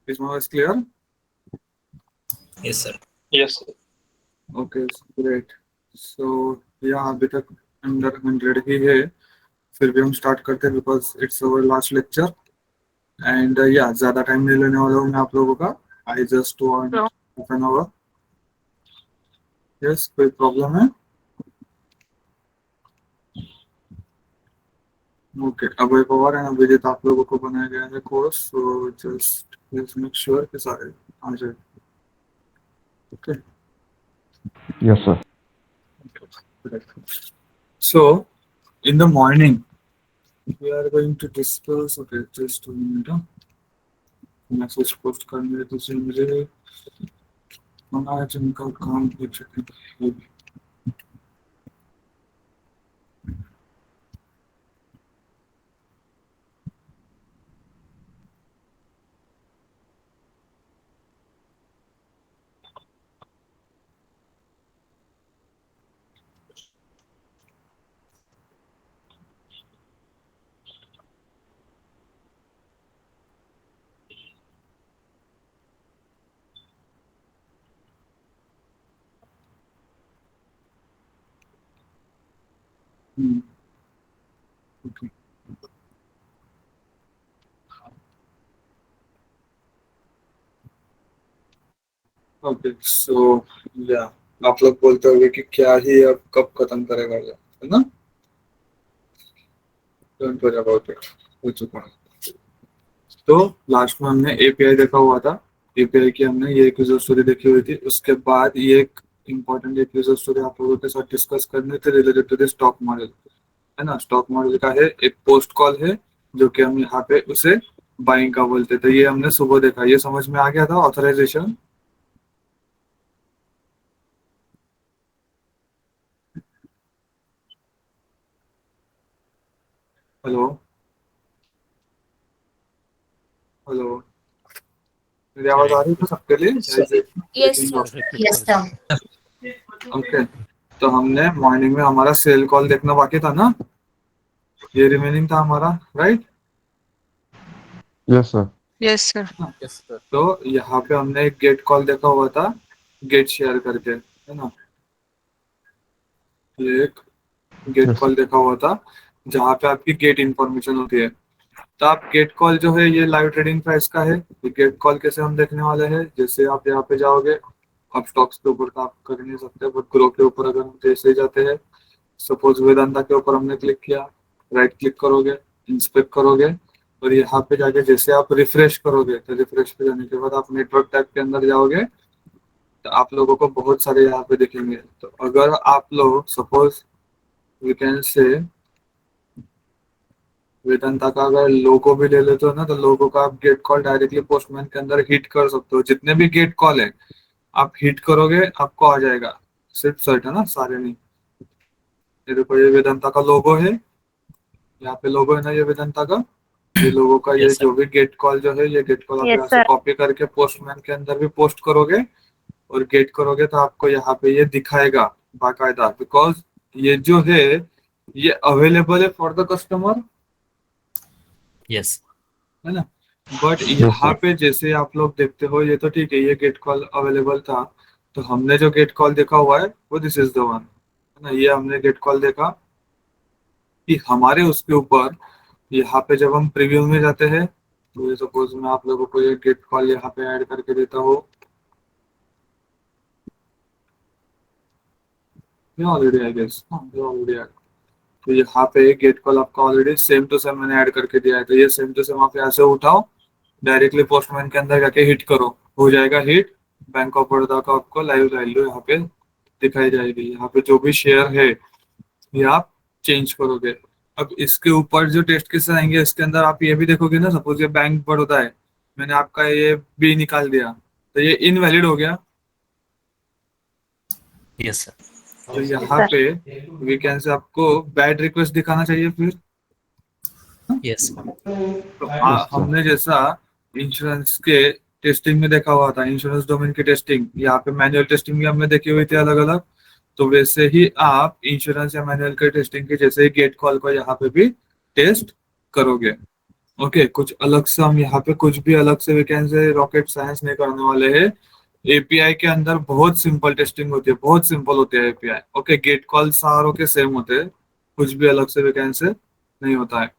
Is my voice clear? Yes, sir. Yes, sir. Okay, great. So yeah, अभी तक under 100 ही है, फिर भी हम स्टार्ट करते हैं because it's our last lecture and या ज्यादा टाइम नहीं लेने वाला हूँ मैं आप लोगों का. I just want half an hour. Yes, कोई प्रॉब्लम है? ओके, अभय पवार एंड अभिजीत आप लोगों को बनाया गया है course, so just please make sure कि सारे आ जाए. Okay. Yes, sir. So in the morning we are going to discuss. Okay, just a minute. Message post करने तो से मुझे आज उनका काम हो चुका है. Okay. ओके, सो या आप लोग बोलते होंगे कि क्या ही अब कब खत्म करेगा ये, है ना? डोंट वरी अबाउट इट, हो चुका है. तो लास्ट में हमने एपीआई देखा हुआ था. एपीआई की हमने ये एक यूजर स्टोरी देखी हुई थी. उसके बाद ये एक इम्पोर्टेंट एक यूजर स्टोरी आप लोगों के साथ डिस्कस करने थे related to the stock model, है ना? स्टॉक मॉडल का है एक पोस्ट कॉल है जो कि हम यहाँ पे उसे बाइंग का बोलते थे. ये हमने सुबह देखा, ये समझ में आ गया था. ऑथराइजेशन, हेलो हेलो, मेरी आवाज आ रही है सबके लिए? Yes, sir. Yes, sir. Okay, तो हमने मॉर्निंग में हमारा सेल कॉल देखना बाकी था ना, ये रिमेनिंग था हमारा, right? Yes, sir. Yes, sir. Yes, sir. तो यहाँ पे हमने एक गेट कॉल देखा हुआ था, गेट शेयर करके, है ना? ये एक गेट Yes. कॉल देखा हुआ था जहाँ पे आपकी गेट इंफॉर्मेशन होती है. तो आप गेट कॉल जो है ये लाइव ट्रेडिंग प्राइस का है. ये गेट कॉल कैसे हम देखने वाले हैं, जैसे आप यहाँ पे जाओगे, आप स्टॉक्स के ऊपर तो आप कर नहीं सकते, बट ग्रो के ऊपर अगर हम जैसे ही जाते हैं, सपोज वेदांता के ऊपर हमने क्लिक किया, राइट क्लिक करोगे, इंस्पेक्ट करोगे, और यहाँ पे जाके जैसे आप रिफ्रेश करोगे, तो रिफ्रेश पे जाने के बाद आप नेटवर्क टैब के अंदर जाओगे तो आप लोगों को बहुत सारे यहाँ पे दिखेंगे. तो अगर आप लोग सपोज वी कैन से वेदांता का अगर लोगो भी ले लेते हो ना, तो लोगो का आप गेट कॉल डायरेक्टली पोस्टमैन के अंदर हिट कर सकते हो. जितने भी गेट कॉल है आप हिट करोगे आपको आ जाएगा. सिर्फ सर्ट है ना, सारे नहीं. ये देखो, ये वेदांता का लोगो है, यहाँ पे लोगो है ना ये वेदांता का. ये लोगो का ये Yes, sir. जो भी गेट कॉल जो है, ये गेट कॉल आप Yes, यहाँ से sir. कॉपी करके पोस्टमैन के अंदर भी पोस्ट करोगे और गेट करोगे तो आपको यहाँ पे ये दिखाएगा बाकायदा, बिकॉज ये जो है ये अवेलेबल है फॉर द कस्टमर, Yes. है ना? बट Yes, यहाँ sir. पे जैसे आप लोग देखते हो, ये तो ठीक है, ये गेट कॉल अवेलेबल था. तो हमने जो गेट कॉल देखा हुआ है वो दिस इज द वन, है ना? ये हमने गेट कॉल देखा कि हमारे उसके ऊपर यहाँ पे जब हम प्रीव्यू में जाते हैं, तो ये सपोज मैं आप लोगों को ये गेट कॉल यहाँ पे ऐड करके देता हूँ. ये ऑलरेडी आई गेस, ये ऑलरेडी ऐड. तो यहाँ पे गेट कॉल आपका ऑलरेडी सेम टू सेम मैंने ऐड करके दिया है. तो ये सेम टू सेम आप यहाँ से उठाओ, डायरेक्टली पोस्टमैन के अंदर जाके हिट करो, हो जाएगा हिट. बैंक ऑफ बड़ौदा का आपको लाइव वैल्यू यहाँ पे दिखाई जाएगी. यहाँ पे जो भी शेयर है ये आप चेंज करोगे. अब इसके ऊपर जो टेस्ट केसेस आएंगे इसके अंदर आप ये भी देखोगे ना, सपोज ये बैंक बड़ौदा है, मैंने आपका ये बी निकाल दिया तो ये इनवैलिड हो गया. Yes, sir. तो यहाँ पे वीकेंड से आपको बैड रिक्वेस्ट दिखाना चाहिए फिर. Yes. तो Yes, sir. हमने जैसा इंश्योरेंस के टेस्टिंग में देखा हुआ था, इंश्योरेंस डोमेन की टेस्टिंग, यहाँ पे मैनुअल टेस्टिंग भी हमने देखी हुई थी अलग अलग. तो वैसे ही आप इंश्योरेंस या मैनुअल के टेस्टिंग के जैसे ही गेट कॉल को यहाँ पे भी टेस्ट करोगे. ओके, कुछ अलग से हम यहाँ पे कुछ भी अलग से वैकेंसी रॉकेट साइंस नहीं करने वाले हैं। एपीआई के अंदर बहुत सिंपल टेस्टिंग होती है, बहुत सिंपल होती है एपीआई। ओके, गेट कॉल सारों के सेम होते हैं, कुछ भी अलग से वैकेंसी नहीं होता है।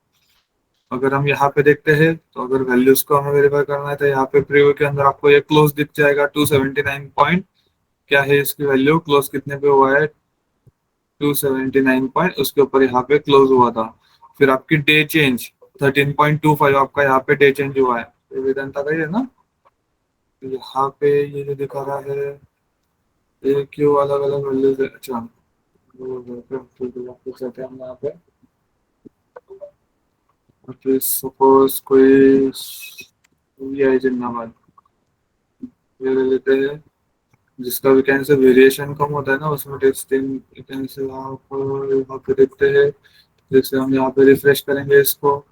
अगर हम यहाँ पे देखते हैं तो अगर वैल्यूज को हमें वेरीफाई करना है तो यहाँ पे प्रीव्यू के अंदर आपको ये क्लोज दिख जाएगा 279 पॉइंट। क्या है इसकी वैल्यू, क्लोज कितने पे हुआ है, 279 पॉइंट, उसके ऊपर यहाँ पे क्लोज हुआ था। फिर आपकी डे चेंज 13.25 आपका यहाँ पे डे चेंज हुआ है। ये वेदांता का ही है ना। तो यहाँ पे ये जो दिखा रहा है ये क्यों अलग अलग वैल्यूज है। अच्छा, वापस आते हैं हम यहाँ पे। सपोज कोई वीआई जिन्नाबाद ये ले लेते हैं, जिसका वैकेंसी वेरिएशन कम होता है ना, उसमें टेस्टिंग वैकेंसी आप यहाँ पे देखते हैं। जैसे हम यहाँ पे रिफ्रेश करेंगे इसको,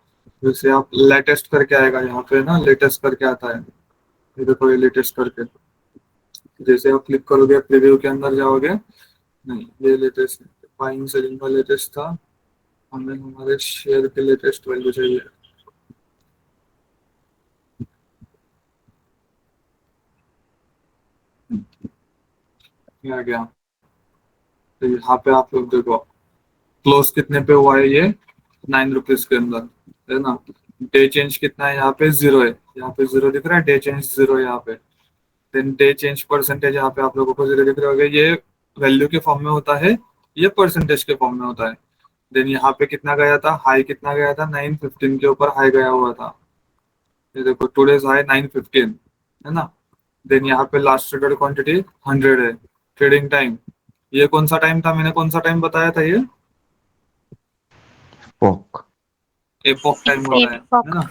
जैसे आप लेटेस्ट करके आएगा यहाँ पे ना, लेटेस्ट करके आता है। ये देखो ये लेटेस्ट करके, जैसे आप क्लिक करोगे प्रीव्यू के अंदर जाओगे, नहीं ये लेटेस्ट बाइंग सेलिंग का लेटेस्ट था, हमें हमारे शेयर के लेटेस्ट वैल्यू चाहिए। ये आ गया। तो यहाँ पे आप लोग देखो क्लोज कितने पे हुआ है, ये 9 रुपीज के अंदर है ना। डे चेंज कितना है, यहाँ पे 0 है, यहाँ पे 0 दिख रहा है, डे चेंज 0 है यहाँ पे। देन डे चेंज परसेंटेज यहाँ पे आप लोगों को 0 दिख रहे होंगे, ये वैल्यू के फॉर्म में होता है, ये परसेंटेज के फॉर्म में होता है। देन यहाँ पे कितना गया था, हाई कितना गया था, 915 के ऊपर हाई गया हुआ था। ये देखो टुडेज हाई 915 है ना। देन यहाँ पे लास्ट ट्रेडेड क्वांटिटी 100 है। ट्रेडिंग टाइम, ये कौन सा टाइम था, मैंने कौन सा टाइम बताया था, ये Spock. एपोक टाइम होता है ना।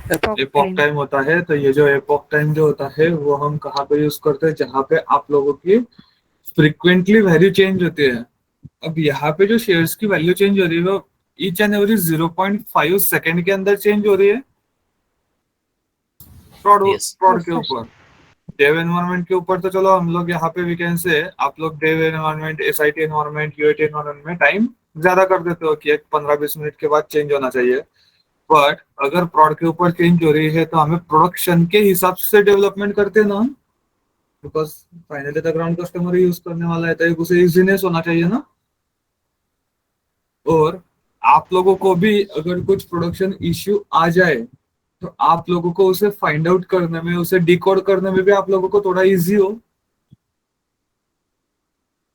Epoch epoch time. टाइम होता है। तो ये जो एपोक टाइम जो होता है वो हम कहाँ पे यूज करते हैं, जहाँ पे आप लोगों की फ्रिक्वेंटली वैल्यू चेंज होती है। अब यहाँ पे जो शेयर्स की वैल्यू चेंज हो रही है वो ईच एंड एवरी 0.5 सेकंड के अंदर चेंज हो रही है प्रॉड Yes. प्रॉड के ऊपर। डेव एनवायरनमेंट के ऊपर तो चलो हम लोग यहाँ पे वीकेंड से आप लोग dev environment, SIT environment, UAT environment में टाइम ज्यादा कर देते हो कि एक 15-20 मिनट के बाद चेंज होना चाहिए। बट अगर प्रोडक्ट के ऊपर चेंज हो रही है तो हमें प्रोडक्शन के हिसाब से डेवलपमेंट करते हैं ना, because finally the ground customer use करने वाला है, तो उसे इजीनेस होना चाहिए ना। और आप लोगों को भी अगर कुछ प्रोडक्शन इश्यू आ जाए तो आप लोगों को उसे फाइंड आउट करने में, उसे डिकोड करने में भी आप लोगों को थोड़ा इजी हो।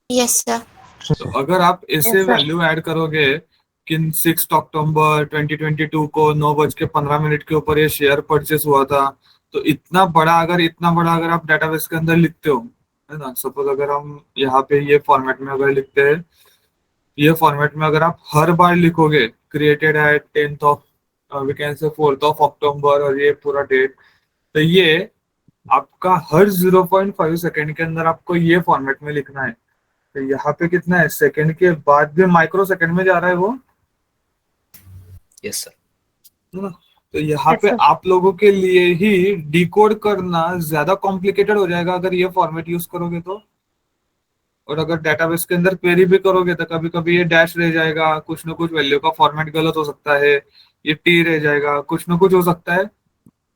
Yes, sir. तो अगर आप ऐसे Yes, sir. वैल्यू ऐड करोगे कि 6 अक्टूबर 2022 को 9:15 के ऊपर ये शेयर परचेस हुआ था, तो इतना बड़ा अगर आप डेटाबेस के अंदर लिखते हो है ना, सपोज अगर हम यहाँ पे ये फॉर्मेट में अगर लिखते हैं, ये फॉर्मेट में अगर आप हर बार लिखोगे created at 10th of we can say 4th of October और ये पूरा डेट, तो ये आपका हर 0.5 सेकंड के अंदर आपको ये फॉर्मेट में लिखना है। तो यहाँ पे कितना है, सेकंड के बाद भी माइक्रो सेकंड में जा रहा है वो, Yes, sir. है ना। तो यहाँ Yes, पे sir. आप लोगों के लिए ही डिकोड करना ज्यादा कॉम्प्लिकेटेड हो जाएगा अगर ये फॉर्मेट यूज करोगे तो। और अगर डेटाबेस के अंदर क्वेरी भी करोगे तो कभी कभी ये डैश रह जाएगा, कुछ ना कुछ वैल्यू का फॉर्मेट गलत हो सकता है, ये टी रह जाएगा, कुछ ना कुछ हो सकता है।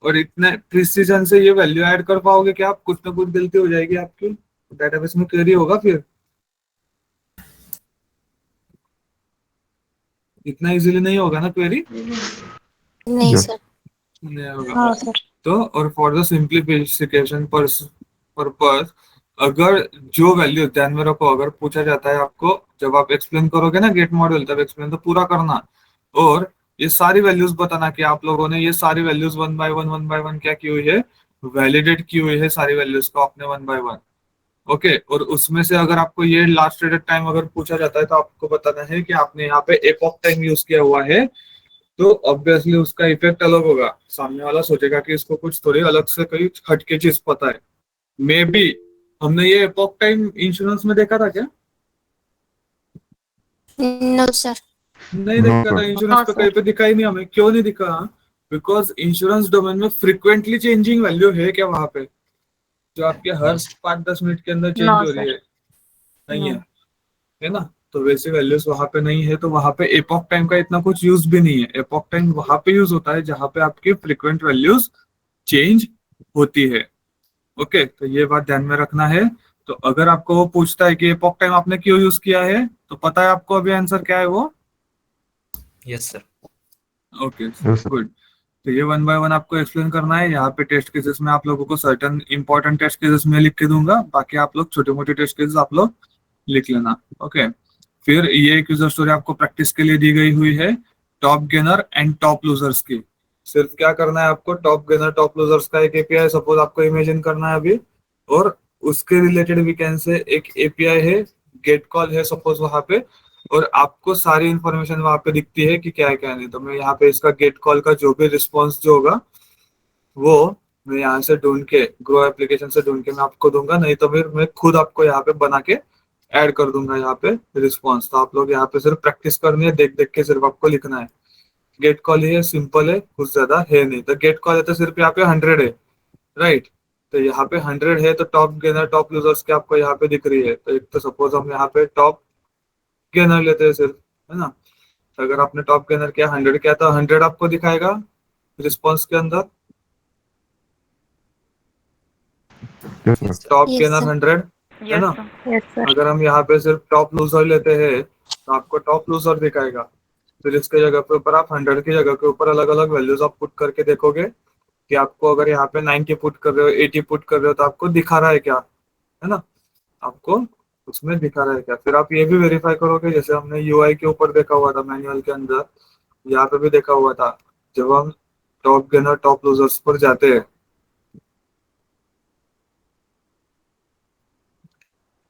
और इतने प्रिसीजन से ये वैल्यू ऐड कर पाओगे कि आप कुछ ना कुछ गलती हो जाएगी आपकी, डेटाबेस में क्वेरी होगा फिर, इतना इजीली नहीं होगा ना क्वेरी, नहीं, Yes. sir. नहीं होगा। हाँ, sir. तो और फॉर द सिंप्लीफिकेशन पर्पस, अगर जो वैल्यू ध्यान में रखो, अगर पूछा जाता है आपको जब आप एक्सप्लेन करोगे ना गेट मॉड्यूल, तब एक्सप्लेन तो पूरा करना और ये सारी वैल्यूज बताना कि आप लोगों ने ये सारी वैल्यूज वन बाय वन क्या की हुई है, वैलिडेट की हुई है सारी वैल्यूज को आपने 1 by 1। ओके, और उसमें से अगर आपको ये लास्ट ट्रेडेड टाइम अगर पूछा जाता है तो आपको बताना है कि आपने यहाँ पे एपॉक टाइम यूज किया हुआ है, तो ऑब्वियसली उसका इफेक्ट अलग होगा। सामने वाला सोचेगा कि इसको कुछ थोड़ी अलग से कोई हटके चीज पता है। मे बी हमने ये एपॉक टाइम इंश्योरेंस में देखा था क्या, No, sir. नहीं No, देखा था sir. इंश्योरेंस हाँ, पे, sir. कहीं पे दिखा ही नहीं हमें। क्यों नहीं दिखा, बिकॉज इंश्योरेंस डोमेन में फ्रिक्वेंटली चेंजिंग वैल्यू है क्या वहां पे, जो आपके हर No, sir. 5-10 मिनट के अंदर चेंज No, हो रही sir. है, नहीं No. है ना। तो वैसे वैल्यूज वहां पे नहीं है, तो वहां पे एपॉक टाइम का इतना कुछ यूज भी नहीं है। एपॉक टाइम वहां पे यूज होता है जहां पे आपकी फ्रीक्वेंट वैल्यूज चेंज होती है। ओके, तो ये बात ध्यान में रखना है। तो अगर आपको वो पूछता है कि एपॉक टाइम आपने क्यों यूज किया है, तो पता है आपको अभी आंसर क्या है वो? Yes, sir. Okay, Yes, sir. Good. तो ये वन बाय वन आपको एक्सप्लेन करना है। यहाँ पे टेस्ट केसेस में आप लोगों को सर्टन इंपॉर्टेंट टेस्ट केसेस में लिख के दूंगा, बाकी आप लोग छोटे मोटे टेस्ट केसेस आप लोग लिख लेना। ओके, फिर ये एक यूजर स्टोरी आपको प्रैक्टिस के लिए दी गई हुई है, top gainer and top losers की। सिर्फ क्या करना है आपको, टॉप गेनर टॉप लूजर्स का एक एपीआई सपोज आपको इमेजिन करना है अभी, और उसके रिलेटेड वीकेंड से एक एपीआई है, गेट कॉल है सपोज वहां पे, और आपको सारी इंफॉर्मेशन वहां पे दिखती है कि क्या है क्या नहीं। तो मैं यहाँ पे इसका गेट कॉल का जो भी रिस्पॉन्स जो होगा वो मैं यहाँ से ढूंढ के, ग्रो एप्लीकेशन से ढूंढ के मैं आपको दूंगा, नहीं तो फिर मैं खुद आपको यहाँ पे बना के ऐड कर दूंगा यहाँ पे रिस्पॉन्स। तो आप लोग यहाँ पे सिर्फ प्रैक्टिस करनी है, देख देख के सिर्फ आपको लिखना है। गेट कॉल ही है, सिंपल है, कुछ ज्यादा है नहीं। तो गेट कॉल है तो सिर्फ यहाँ पे 100 है, राइट। तो यहाँ पे 100 है, तो टॉप गेनर टॉप यूजर्स की आपको यहाँ पे दिख रही है। तो एक तो सपोज हम यहाँ पे टॉप गेनर लेते हैं सिर्फ, है ना। तो अगर आपने टॉप गेनर किया 100 किया तो 100 आपको दिखाएगा रिस्पॉन्स के अंदर, Yes, sir. Yes, sir. Top Yes, gainer sir. 100, है ना। Yes, sir. अगर हम यहाँ पे सिर्फ टॉप लूजर लेते हैं तो आपको टॉप लूजर दिखाएगा। फिर इसके जगह पे ऊपर आप 100 की जगह के ऊपर अलग अलग वैल्यूज आप पुट करके देखोगे कि आपको अगर यहाँ पे 90 पुट कर रहे हो, 80 पुट कर रहे हो, तो आपको दिखा रहा है क्या, है ना, आपको उसमें दिखा रहा है क्या। फिर आप ये भी वेरीफाई करोगे, जैसे हमने यूआई के ऊपर देखा हुआ था मैनुअल के अंदर, यहाँ पे भी देखा हुआ था, जब हम टॉप गेनर टॉप लूजर्स पर जाते हैं,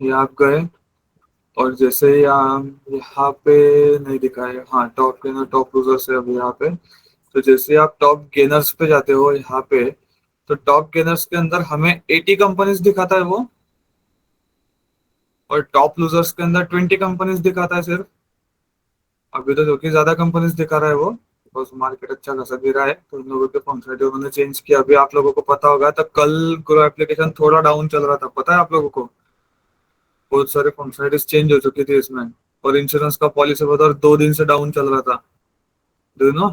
ये आप गए और जैसे ही यहाँ पे नहीं दिखाएगा, हाँ टॉप गेनर टॉप लूजर्स है अभी यहाँ पे। तो जैसे आप टॉप गेनर्स पे जाते हो यहाँ पे, तो टॉप गेनर्स के अंदर हमें 80 कंपनीज दिखाता है वो, और टॉप लूजर्स के अंदर 20 कंपनीज दिखाता है सिर्फ। अभी तो जो कि ज्यादा कंपनीज दिखा रहा है वो, बस मार्केट अच्छा खासा गिरा है तो उन लोगों के फंक्शनलिटी उन्होंने चेंज किया। अभी आप लोगों को पता होगा, तो कल ग्रो एप्लीकेशन थोड़ा डाउन चल रहा था, पता है आप लोगों को, बहुत सारे फंक्शनलिटीज चेंज हो चुकी थी इसमें। और इंश्योरेंस का पॉलिसी बताओ 2 दिन से डाउन चल रहा था, डू नो,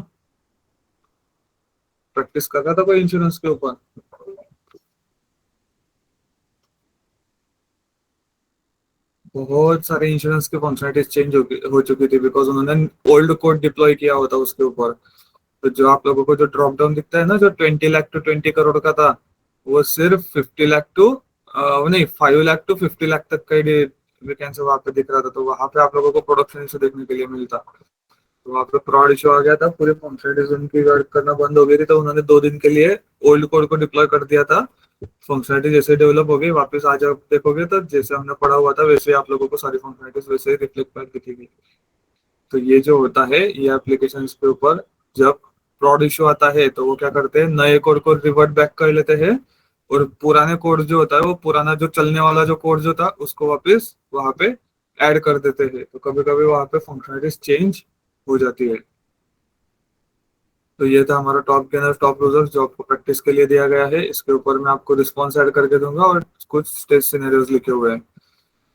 प्रैक्टिस कर रहा था कोई इंश्योरेंस के ऊपर? बहुत सारे इंश्योरेंस के फंक्शनलिटीज चेंज हो चुकी थी, बिकॉज उन्होंने ओल्ड कोड डिप्लॉय किया होता उसके ऊपर। तो जो आप लोगों को जो ड्रॉप डाउन दिखता है ना, जो 20 लाख टू 20 करोड़ का था, वो सिर्फ 50 लाख टू नहीं 5 लाख टू 50 लाख तक का ही वैकेंसी वहां पे दिख रहा था। तो वहां पे आप लोगों को प्रोडक्शन इशू देखने के लिए मिलता। तो वहां पे फ्रॉड इशू आ गया था, पूरे फंक्शनलिटीज उनकी वर्क करना बंद हो गई थी, तो उन्होंने 2 दिन के लिए ओल्ड कोड को डिप्लॉय कर दिया था। फंक्शनलिटी जैसे डेवलप हो गई, वापस आज आप देखोगे तो जैसे हमने पढ़ा हुआ था वैसे ही आप लोगों को सारी फंक्शनलिटीज वैसे ही रिफ्लेक्ट कर दिखेगी। तो ये जो होता है, ये एप्लीकेशन के ऊपर जब फ्रॉड इशू आता है तो वो क्या करते हैं, नए कोड को रिवर्ट बैक कर लेते हैं, और पुराने कोड जो होता है, वो पुराना जो चलने वाला जो कोड जो था उसको वापस वहां पे ऐड कर देते हैं। तो कभी कभी वहां पे फंक्शनलिटीज चेंज हो जाती है। तो ये था हमारा टॉप गेनर टॉप लूजर जो आपको प्रैक्टिस के लिए दिया गया है। इसके ऊपर मैं आपको रिस्पॉन्स ऐड करके दूंगा और कुछ टेस्ट सिनेरियोज लिखे हुए हैं।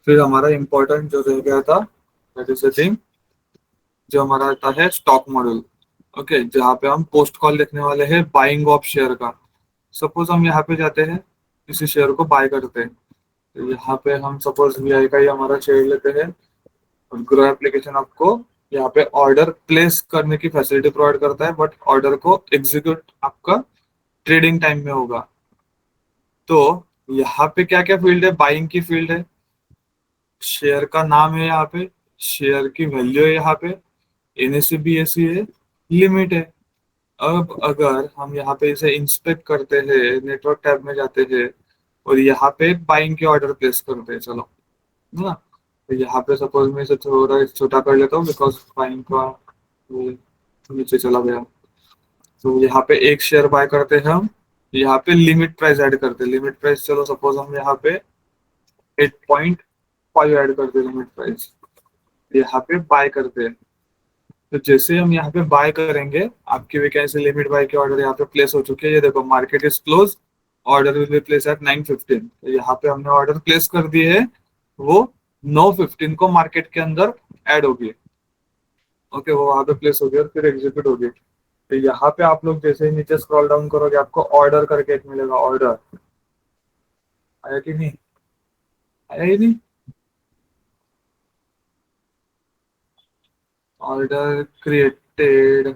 फिर हमारा इंपॉर्टेंट जो रह गया था, दैट इज द थिंग, जो हमारा आता है स्टॉक मॉड्यूल। ओके, जहाँ पे हम पोस्ट कॉल लिखने वाले हैं बाइंग ऑफ शेयर का। सपोज हम यहाँ पे जाते हैं, किसी शेयर को बाय करते हैं, तो यहाँ पे हम सपोज वीआई का ही हमारा शेयर लेते हैं, और ग्रो एप्लीकेशन आपको यहाँ पे ऑर्डर प्लेस करने की फैसिलिटी प्रोवाइड करता है, बट ऑर्डर को एग्जीक्यूट आपका ट्रेडिंग टाइम में होगा। तो यहाँ पे क्या क्या फील्ड है, बाइंग की फील्ड है, शेयर का नाम है, यहाँ पे शेयर की वैल्यू है, यहाँ पे एनएससी बीएससी है, लिमिट है। अब अगर हम यहाँ पे इसे इंस्पेक्ट करते हैं, नेटवर्क टैब में जाते हैं और यहाँ पे बाइंग के ऑर्डर प्लेस करते हैं, चलो, है ना। तो यहाँ पे सपोज मैं इसे थोड़ा छोटा कर लेता हूँ, बिकॉज बाइंग का ये नीचे चला गया। तो यहाँ पे एक शेयर बाय करते हैं हम, यहाँ पे लिमिट प्राइस ऐड करते हैं। लिमिट प्राइस चलो सपोज हम यहाँ पे 8.5 ऐड करते हैं लिमिट प्राइस, यहाँ पे बाय करते हैं। तो जैसे हम यहाँ पे बाय करेंगे, आपकी वैकेंसी लिमिट बाय के ऑर्डर यहाँ पे प्लेस हो चुके हैं। ये देखो, market is close, order will be place at 9:15। तो यहाँ पे हमने ऑर्डर प्लेस कर दिए है, वो 9:15 को मार्केट के अंदर ऐड होगी। ओके, वो वहां पे प्लेस होगी और फिर एग्जीक्यूट होगी। तो यहाँ पे आप लोग जैसे ही नीचे स्क्रॉल डाउन करोगे आपको ऑर्डर करके एक मिलेगा। ऑर्डर आया कि नहीं? आया ही नहीं। Order created.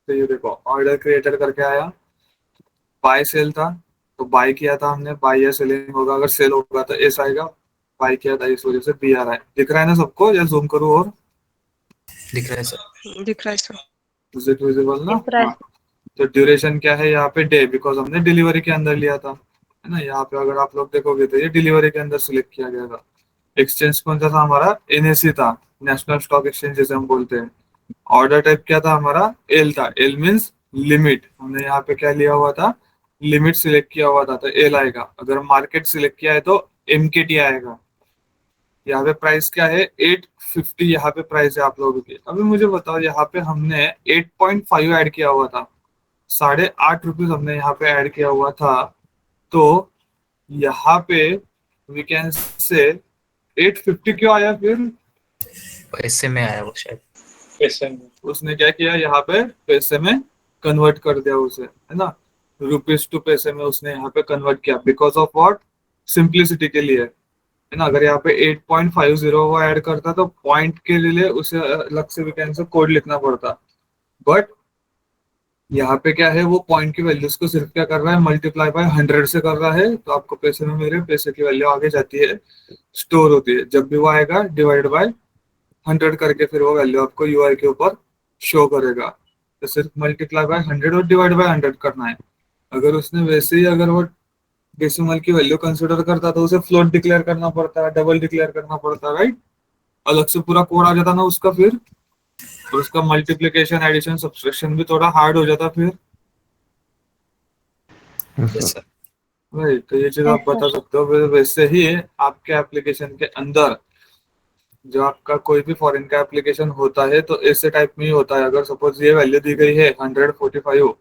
तो ये देखो ऑर्डर क्रिएटेड करके आया। बाय सेल था तो बाय किया था हमने, बाय या सेलिंग होगा, अगर सेल होगा तो एस आएगा। बाय किया था इस वजह से बी आ रहा है। दिख रहा है ना सबको, या जूम करूँ और? दिख रहा है सर। दिख रहा है सर। इज इट विजिबल ना? दिख रहा है। हाँ। तो ड्यूरेशन क्या है यहाँ पे? डे, बिकॉज हमने डिलीवरी के अंदर लिया था, है ना। यहाँ पे अगर आप लोग देखोगे तो ये डिलीवरी के अंदर सिलेक्ट किया गया था। एक्सचेंज कौन सा था हमारा? एनएससी था, नेशनल स्टॉक एक्सचेंज जैसे हम बोलते हैं। ऑर्डर टाइप क्या था हमारा? एल था। L means limit. हमने यहाँ पे क्या लिया हुआ था? लिमिट सिलेक्ट किया हुआ था, तो एल आएगा। अगर मार्केट सिलेक्ट किया है तो एमकेटी आएगा। यहाँ पे प्राइस क्या है? 850 यहाँ पे प्राइस है आप लोगों की। अभी मुझे बताओ, यहाँ पे हमने 8.5 ऐड किया हुआ था, ₹8.5 हमने यहाँ पे ऐड किया हुआ था। तो यहाँ पे वी कैन से 850 क्यों आया फिर? पैसे में आया वो शायद। पैसे में उसने क्या किया? यहाँ पे पैसे में कन्वर्ट कर दिया उसे, है ना। रुपीज टू पैसे में उसने यहाँ पे कन्वर्ट किया, बिकॉज ऑफ व्हाट? सिंप्लिसिटी के लिए, है ना। अगर यहाँ पे 8.50 वो ऐड करता तो पॉइंट के लिए उसे अलग से वी से कोड लिखना पड़ता। बट यहाँ पे क्या है, वो पॉइंट की वैल्यूज को सिर्फ क्या कर रहा है? मल्टीप्लाई बाय 100 से कर रहा है। तो आपको पैसे में मेरे पैसे की वैल्यू आगे जाती है, स्टोर होती है। जब भी वो आएगा डिवाइड बाय 100 करके फिर वो वैल्यू आपको यूआई के ऊपर शो करेगा। तो सिर्फ मल्टीप्लाई बाय 100 और डिवाइड बाय 100 करना है। अगर उसने वैसे ही अगर वो डेसिमल की वैल्यू कंसिडर करता तो उसे फ्लोट डिक्लेयर करना पड़ता है, डबल डिक्लेयर करना पड़ता है, राइट। अलग से पूरा कोड आ जाता ना उसका फिर, और उसका मल्टीप्लिकेशन एडिशन सब्सट्रैक्शन भी थोड़ा हार्ड हो जाता फिर। Yes, yes sir. Sir. Right, तो ये चीज आप बता सकते हो। वैसे ही आपके एप्लीकेशन के अंदर जो आपका कोई भी फॉरेन का एप्लीकेशन होता है तो ऐसे टाइप में ही होता है। अगर सपोज ये वैल्यू दी गई है 145,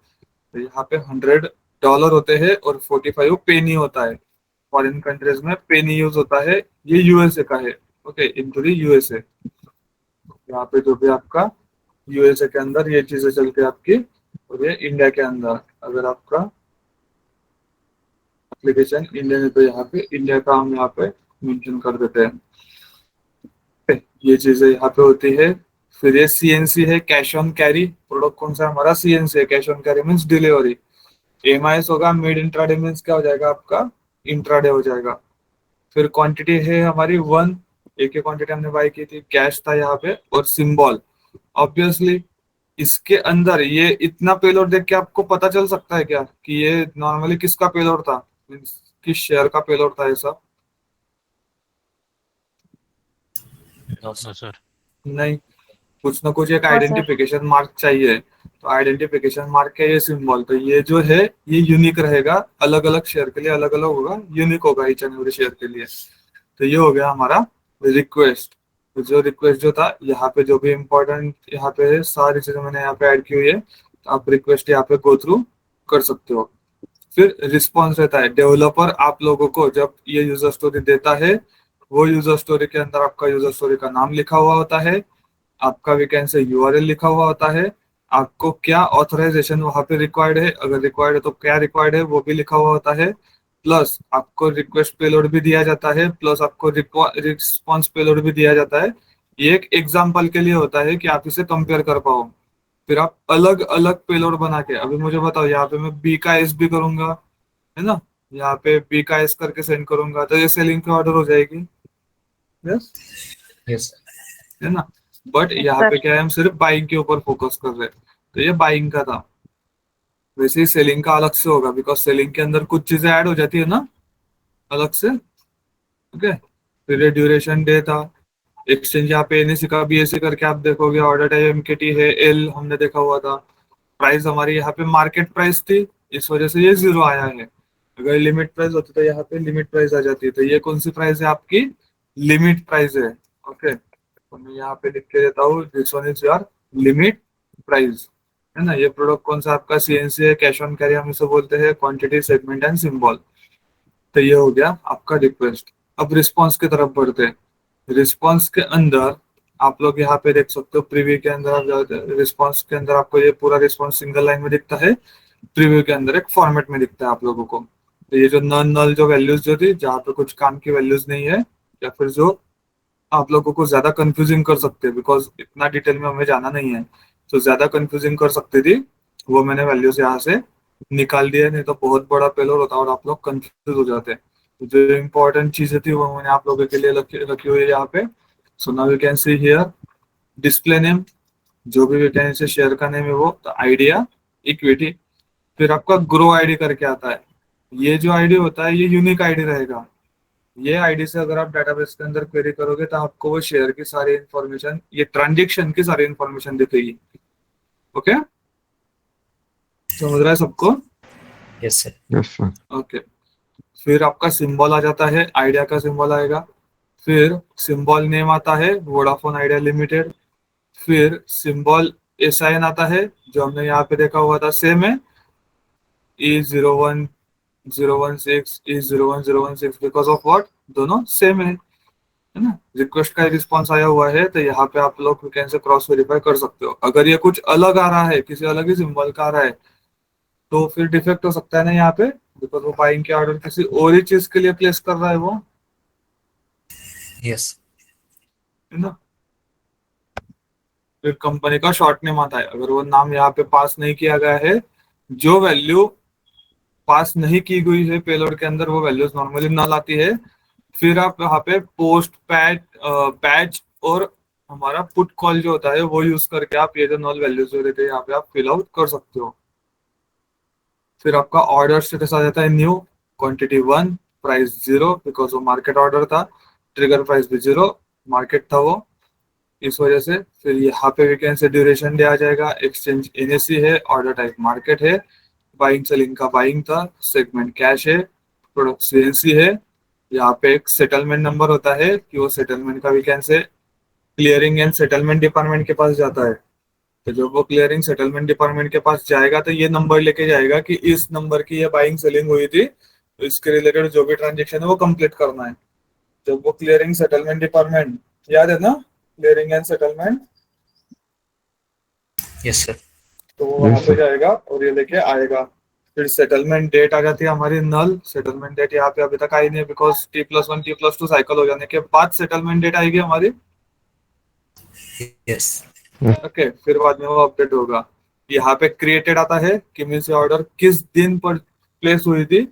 तो यहाँ पे $100 होते हैं और 45 पेनी होता है। फॉरेन कंट्रीज में पेनी यूज होता है। ये यूएसए का है, ओके, इनटू द यूएसए। यहाँ पे जो भी आपका यूएसए के अंदर ये चीजें चलती है आपकी, और ये इंडिया के अंदर अगर आपका एप्लीकेशन इंडिया में, तो यहाँ पे इंडिया का हम यहाँ पे मेंशन कर देते हैं। ये चीजें यहाँ पे होती है। फिर ये सीएनसी है, कैश ऑन कैरी। प्रोडक्ट कौन सा हमारा? सीएनसी है। Cash on carry means delivery. MIS होगा, मिड इंट्राडे मीन्स क्या हो जाएगा आपका? इंट्राडे हो जाएगा। फिर क्वांटिटी है हमारी 1, एक ही क्वांटिटी हमने बाय की थी। कैश था यहाँ पे, और सिंबल ऑब्वियसली इसके अंदर ये इतना पेलोड देख के आपको पता चल सकता है क्या कि ये नॉर्मली किसका पेलोड था? मीन्स किस शेयर का पेलोड था ऐसा? No sir. नहीं, कुछ ना कुछ एक आइडेंटिफिकेशन मार्क चाहिए। तो आइडेंटिफिकेशन मार्क है ये सिंबल। तो ये जो है ये यूनिक रहेगा, अलग अलग शेयर के लिए अलग अलग होगा, यूनिक होगा ईच एंड एवरी शेयर के लिए। तो ये हो गया हमारा रिक्वेस्ट। तो जो रिक्वेस्ट जो था यहाँ पे, जो भी इम्पोर्टेंट यहाँ पे है, सारी चीजें मैंने यहाँ पे ऐड की हुई है। तो आप रिक्वेस्ट यहाँ पे गो थ्रू कर सकते हो। फिर रिस्पॉन्स रहता है। डेवलपर आप लोगों को जब ये यूजर स्टोरी देता है, वो यूजर स्टोरी के अंदर आपका यूजर स्टोरी का नाम लिखा हुआ होता है, आपका वैकेंसी यूआरएल लिखा हुआ होता है, आपको क्या ऑथराइजेशन वहां पे रिक्वायर्ड है, अगर रिक्वायर्ड है तो क्या रिक्वायर्ड है वो भी लिखा हुआ होता है। प्लस आपको रिक्वेस्ट पेलोड भी दिया जाता है, प्लस आपको रिस्पॉन्स पेलोड भी दिया जाता है। ये एक एग्जाम्पल के लिए होता है कि आप इसे कंपेयर कर पाओ। फिर आप अलग अलग पेलोड बना के, अभी मुझे बताओ, यहाँ पे मैं बी का एस भी करूंगा, है ना। यहाँ पे बी का एस करके सेंड करूंगा तो ये सेलिंग की ऑर्डर हो जाएगी। यस, यस है ना। बट यहाँ पे क्या है, हम सिर्फ बाइंग के ऊपर फोकस कर रहे हैं। तो ये बाइंग का था। वैसे ही सेलिंग का अलग से होगा, बिकॉज सेलिंग के अंदर कुछ चीजें ऐड हो जाती है ना अलग से। ओके, फिर ये ड्यूरेशन डे था। एक्सचेंज यहाँ पे एनएससी का बीएससी करके आप देखोगे, ऑर्डर टाइप एमकेटी है, एल हमने देखा हुआ था। प्राइस हमारी यहाँ पे मार्केट प्राइस थी, इस वजह से ये 0 आया है। अगर लिमिट प्राइस होती तो यहाँ पे लिमिट प्राइस आ जाती है। तो ये कौन सी प्राइस है आपकी? लिमिट प्राइस है। ओके, तो मैं यहाँ पे लिख के देता हूँ, this one is your limit price. है ना। ये प्रोडक्ट कौन सा आपका सीएनसी है, कैश ऑन कैरी हम इसे बोलते हैं, क्वांटिटी, सेगमेंट एंड सिंबल। तो ये हो गया आपका रिक्वेस्ट। अब रिस्पॉन्स की तरफ बढ़ते हैं। रिस्पॉन्स के अंदर आप लोग यहाँ पे देख सकते हो, प्रीव्यू के अंदर आप जाते हैं, रिस्पॉन्स के अंदर आपको ये पूरा रिस्पॉन्स सिंगल लाइन में दिखता है, प्रीव्यू के अंदर एक फॉर्मेट में दिखता है आप लोगों को। तो ये जो नन नल जो वैल्यूज जो थी, जहाँ पे कुछ काम की वैल्यूज नहीं है, या फिर जो आप लोगों को ज्यादा कंफ्यूजिंग कर सकते हैं, बिकॉज इतना डिटेल में हमें जाना नहीं है, तो ज्यादा कंफ्यूजिंग कर सकती थी, वो मैंने वैल्यूज यहाँ से निकाल दिया, नहीं तो बहुत बड़ा पेलोड होता और आप लोग कंफ्यूज हो जाते। तो जो इम्पोर्टेंट चीजें थी वो मैंने आप लोगों के लिए रखी हुई है यहाँ पे। So now you can see here display name, जो भी वैकेंसी शेयर का नेम है वो, तो आइडिया, इक्विटी, फिर आपका ग्रो आईडी करके आता है। ये जो आईडी होता है ये यूनिक आईडी रहेगा। ये आईडी से अगर आप डाटाबेस के अंदर क्वेरी करोगे तो आपको वो शेयर की सारी इंफॉर्मेशन, ये ट्रांजेक्शन की सारी इंफॉर्मेशन दिखेगी। ओके, समझ रहा है सबको? Yes sir. Yes, sir. Okay, फिर आपका सिंबल आ जाता है, आइडिया का सिंबल आएगा। फिर सिंबल नेम आता है, वोडाफोन आइडिया लिमिटेड। फिर सिंबल एसआईएन आता है, जो हमने यहाँ पे देखा हुआ था, सेम है, E01016, E01016, because of what, दोनों सेम है ना। रिक्वेस्ट का रिस्पॉन्स आया हुआ है, तो यहाँ पे आप लोग वीकेंड से क्रॉस वेरीफाई कर सकते हो। अगर ये कुछ अलग आ रहा है, किसी अलग ही सिंबल का आ रहा है, तो फिर डिफेक्ट हो सकता है ना यहाँ पे, बिकॉज वो बाइंग के ऑर्डर किसी और ही चीज के लिए प्लेस कर रहा है वो, यस। है ना। फिर कंपनी का शॉर्ट नेम आता है, अगर वो नाम यहाँ पे पास नहीं किया गया है, जो वैल्यू पास नहीं की गई है पेलोड के अंदर, वो वैल्यूज नॉर्मली नल आती है। फिर आप यहाँ पे पोस्ट पैच पैच और हमारा पुट कॉल जो होता है वो यूज करके आप ये जो नल वैल्यूज जो रहते हैं यहाँ पे आप फिल आउट कर सकते हो। फिर आपका ऑर्डर स्टेटस आ जाता है न्यू, क्वांटिटी 1, प्राइस 0, बिकॉज वो मार्केट ऑर्डर था, ट्रिगर प्राइस भी 0, मार्केट था वो, इस वजह से। फिर यहाँ पे वैकेंसी ड्यूरेशन डे आ जाएगा, एक्सचेंज एनएससी है, ऑर्डर टाइप मार्केट है, बाइंग सेलिंग का बाइंग था, सेगमेंट कैश है, प्रोडक्ट सीएनसी है। यहाँ पे एक सेटलमेंट नंबर होता है कि वो सेटलमेंट का vacancy clearing and settlement department के पास जाता है। तो जब वो क्लियरिंग सेटलमेंट डिपार्टमेंट के पास जाएगा तो ये नंबर लेके जाएगा कि इस नंबर की ये बाइंग सेलिंग हुई थी, तो इसके रिलेटेड जो भी ट्रांजेक्शन है वो कंप्लीट करना है। जब वो क्लियरिंग सेटलमेंट डिपार्टमेंट, याद है ना, clearing and settlement, yes sir. तो वो वहां Yes, पे sir. जाएगा और ये लेके आएगा। फिर सेटलमेंट डेट आ जाती है हमारी नल, सेटलमेंट डेट यहाँ पे अभी तक आई नहीं है, बिकॉज T+1 T+2 साइकिल हो जाने के बाद सेटलमेंट डेट आएगी हमारी। यस। ओके, फिर बाद में वो अपडेट होगा। यहाँ पे क्रिएटेड आता है कि मीन्स ये ऑर्डर किस दिन पर प्लेस हुई थी,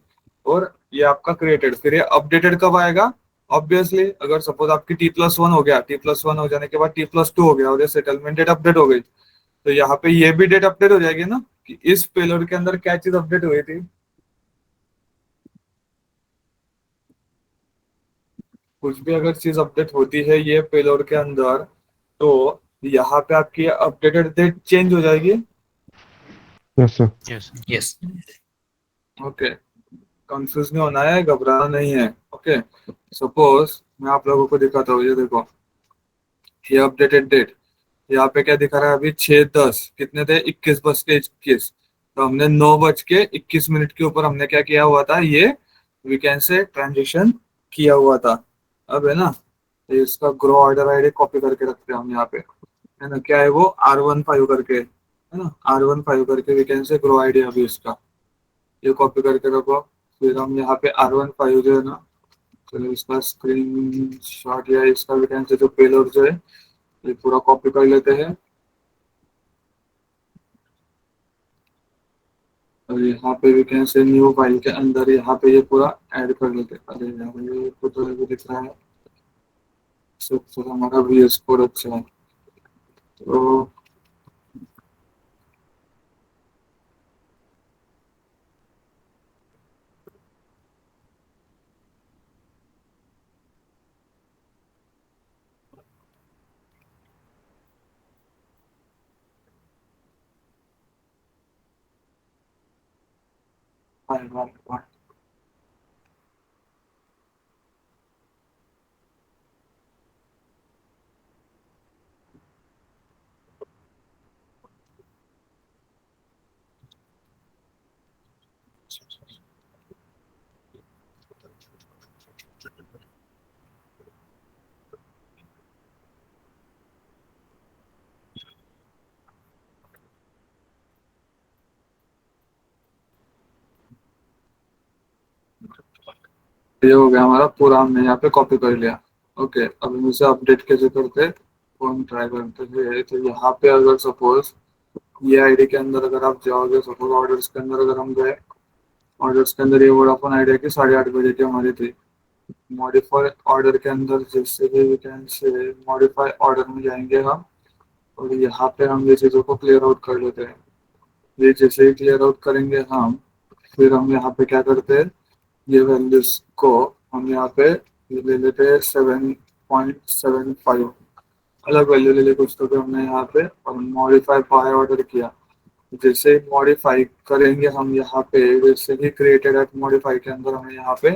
और ये आपका क्रिएटेड। फिर ये अपडेटेड कब आएगा? ऑब्वियसली अगर सपोज आपकी T+1 हो गया, T+1 हो जाने के बाद T+2 हो गया और ये सेटलमेंट डेट अपडेट हो गई, तो यहाँ पे ये भी डेट अपडेट हो जाएगी ना, कि इस पेलोड के अंदर क्या चीज अपडेट हुई थी। कुछ भी अगर चीज अपडेट होती है ये पेलोड के अंदर, तो यहाँ पे आपकी अपडेटेड डेट चेंज हो जाएगी। Yes, sir. Yes. Yes. Okay, confuse नहीं होना है, घबराना नहीं है। ओके, सपोज मैं आप लोगों को दिखाता हूँ, ये देखो, ये अपडेटेड डेट, यहाँ पे क्या दिखा रहा है अभी, 6:10, कितने थे, 21 बज के 21, तो हमने 9:21 के ऊपर हमने क्या किया हुआ था, ये वीकेंड से ट्रांजेक्शन किया हुआ था। अब है ना, तो इसका ग्रो ऑर्डर आईडी कॉपी करके रखते हैं हम यहाँ पे, है ना, क्या है वो, R15 करके, है ना, R15 करके वीकेंड से ग्रो आईडी अभी इसका, ये कॉपी करके रखो। फिर हम यहाँ पे R15 जो है ना, चलो इसका स्क्रीन शॉट या इसका वीकेंड से जो पेलोड जो है ये पूरा कॉपी कर लेते हैं। और यहाँ पे भी कैसे न्यू फाइल के अंदर यहाँ पे ये पूरा ऐड कर लेते हैं। अरे यार ये कुछ तो भी दिख रहा है, सब हमारा VS कोड अच्छा है, तो ये हो गया हमारा पूरा, हमने यहाँ पे कॉपी कर लिया। ओके, अब हम इसे अपडेट कैसे करते हैं वो हम ट्राई करते हैं। तो यहाँ पे अगर सपोज ये आईडी के अंदर अगर आप जाओगे, सपोज ऑर्डर्स के अंदर अगर हम गए, ऑर्डर्स के अंदर ये वोडाफोन आइडिया की 8:30 बजे की हमारी थी। मॉडिफाई ऑर्डर के अंदर जैसे भी we can say modify order में जाएंगे हम, और यहाँ पे हम ये चीज़ों को क्लियर आउट कर लेते हैं। ये जैसे ही क्लियर आउट करेंगे हम, फिर हम यहाँ पे क्या करते हैं, ये वैल्यूज को हम यहाँ पे ये ले लेते हैं 7.75 अलग वैल्यू ले ले कुछ, तो फिर हमने यहाँ पे और मॉडिफाई बाय ऑर्डर किया। जैसे ही मॉडिफाई करेंगे हम यहाँ पे, वैसे ही क्रिएटेड एट मॉडिफाई के अंदर हमें यहाँ पे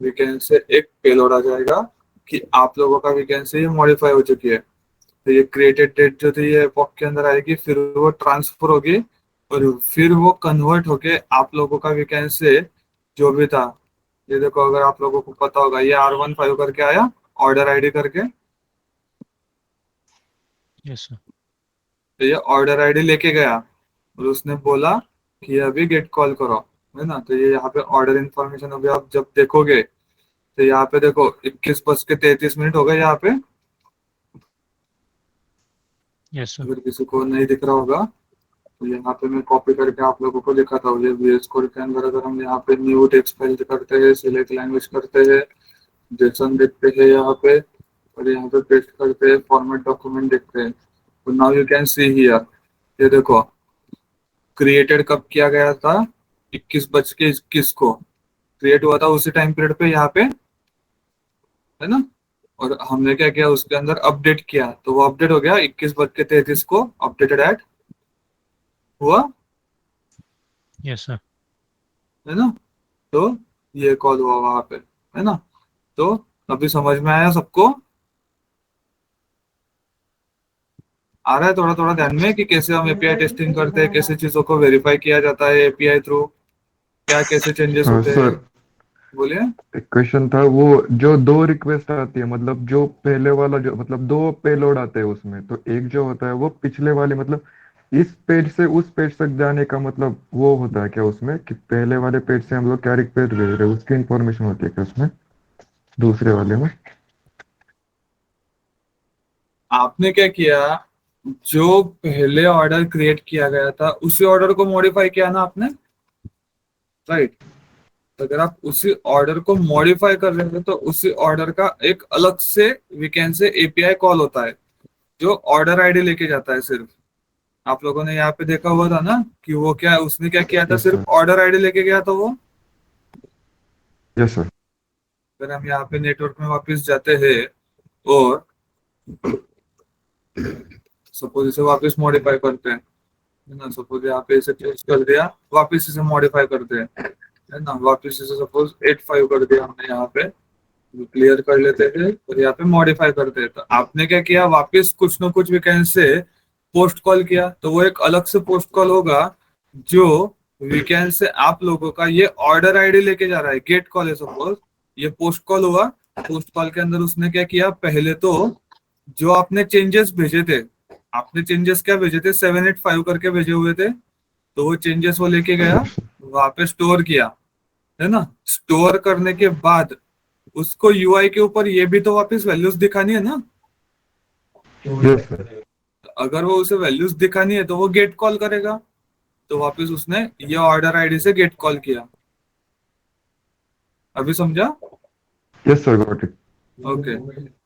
वीकेंड से एक पेलोड आ जाएगा कि आप लोगों का वीकेंड से ये मॉडिफाई हो चुकी है। तो ये क्रिएटेड डेट जो थी ये एपॉक के अंदर आएगी, फिर वो ट्रांसफर होगी और फिर वो कन्वर्ट होके आप लोगों का वीकेंड से जो भी था, ये देखो अगर आप लोगों को पता होगा ये R15 करके आया ऑर्डर आईडी करके, Yes, sir. तो ये ऑर्डर आईडी लेके गया और उसने बोला कि अभी गेट कॉल करो, है ना। तो ये यहाँ पे ऑर्डर इन्फॉर्मेशन अभी आप जब देखोगे तो यहाँ पे देखो 21:33 हो गए यहाँ पे। Yes, sir. अगर किसी को नहीं दिख रहा होगा तो यहाँ पे मैं कॉपी करके आप लोगों को दिखाता हूँ। ये VS कोड के अंदर अगर हम यहाँ पे न्यू टेक्स्ट फाइल करते हैं, सिलेक्ट लैंग्वेज करते हैं, जेसन देखते हैं यहाँ पे, और यहाँ पे पेस्ट करते हैं, फॉर्मेट डॉक्यूमेंट देखते हैं। तो now you can see here, ये देखो क्रिएटेड कब किया गया था, 21:21 को क्रिएट हुआ था, उसी टाइम पीरियड पे यहाँ पे, है ना। और हमने क्या किया, उसके अंदर अपडेट किया, तो वो अपडेट हो गया 21:33 को अपडेटेड एट हुआ, Yes, sir. है ना। तो ये कॉल हुआ वहां पे, है ना। तो अभी समझ में आया सबको, आ रहा है थोड़ा थोड़ा ध्यान में कि कैसे हम एपीआई टेस्टिंग करते हैं, कैसे चीजों को वेरीफाई किया जाता है एपीआई थ्रू, क्या कैसे चेंजेस हाँ होते हैं। सर, बोलिए। एक क्वेश्चन था। वो जो दो रिक्वेस्ट आती है, मतलब जो पहले वाला जो मतलब दो पेलोड आते हैं उसमें, तो एक जो होता है वो पिछले वाले मतलब इस पेज से उस पेज तक जाने का मतलब वो होता है क्या उसमें, कि पहले वाले पेज से हम लोग क्या रिक्वेस्ट भेज रहे हैं उसकी इंफॉर्मेशन होती है क्या उसमें दूसरे वाले में? आपने क्या किया, जो पहले ऑर्डर क्रिएट किया गया था उसी ऑर्डर को मॉडिफाई किया ना आपने, राइट। तो अगर आप उसी ऑर्डर को मॉडिफाई कर रहे हैं तो उसी ऑर्डर का एक अलग से वीकेंड से एपीआई कॉल होता है जो ऑर्डर आईडी लेके जाता है। सिर्फ आप लोगों ने यहाँ पे देखा हुआ था ना कि वो क्या, उसने क्या किया था, Yes, सिर्फ sir. ऑर्डर आईडी लेके गया था वो। Yes sir. फिर हम यहाँ पे नेटवर्क में वापस जाते हैं और सपोज इसे वापस मॉडिफाई करते हैं, है ना। सपोज यहाँ पे इसे चेंज कर दिया, वापस इसे मॉडिफाई करते हैं, है ना। वापस इसे सपोज 85 कर दिया हमने, यहाँ पे क्लियर कर लेते थे और यहाँ पे मॉडिफाई करते हैं। तो आपने क्या किया, वापस कुछ ना कुछ वीकेंड से पोस्ट कॉल किया, तो वो एक अलग से पोस्ट कॉल होगा जो वीकेंड से आप लोगों का ये ऑर्डर आईडी लेके जा रहा है। गेट कॉल है सपोज, ये पोस्ट कॉल हुआ। पोस्ट कॉल के अंदर उसने क्या किया, पहले तो जो आपने चेंजेस भेजे थे, आपने चेंजेस क्या भेजे थे, 785 करके भेजे हुए थे, तो वो चेंजेस वो लेके गया, वहां पे स्टोर किया, है ना। स्टोर करने के बाद उसको यूआई के ऊपर ये भी तो वापस वैल्यूज दिखानी है ना। Yes sir. अगर वो उसे वैल्यूज दिखानी है तो वो गेट कॉल करेगा, तो वापस उसने ये ऑर्डर आईडी से गेट कॉल किया। अभी समझा? Yes sir, got it. Okay.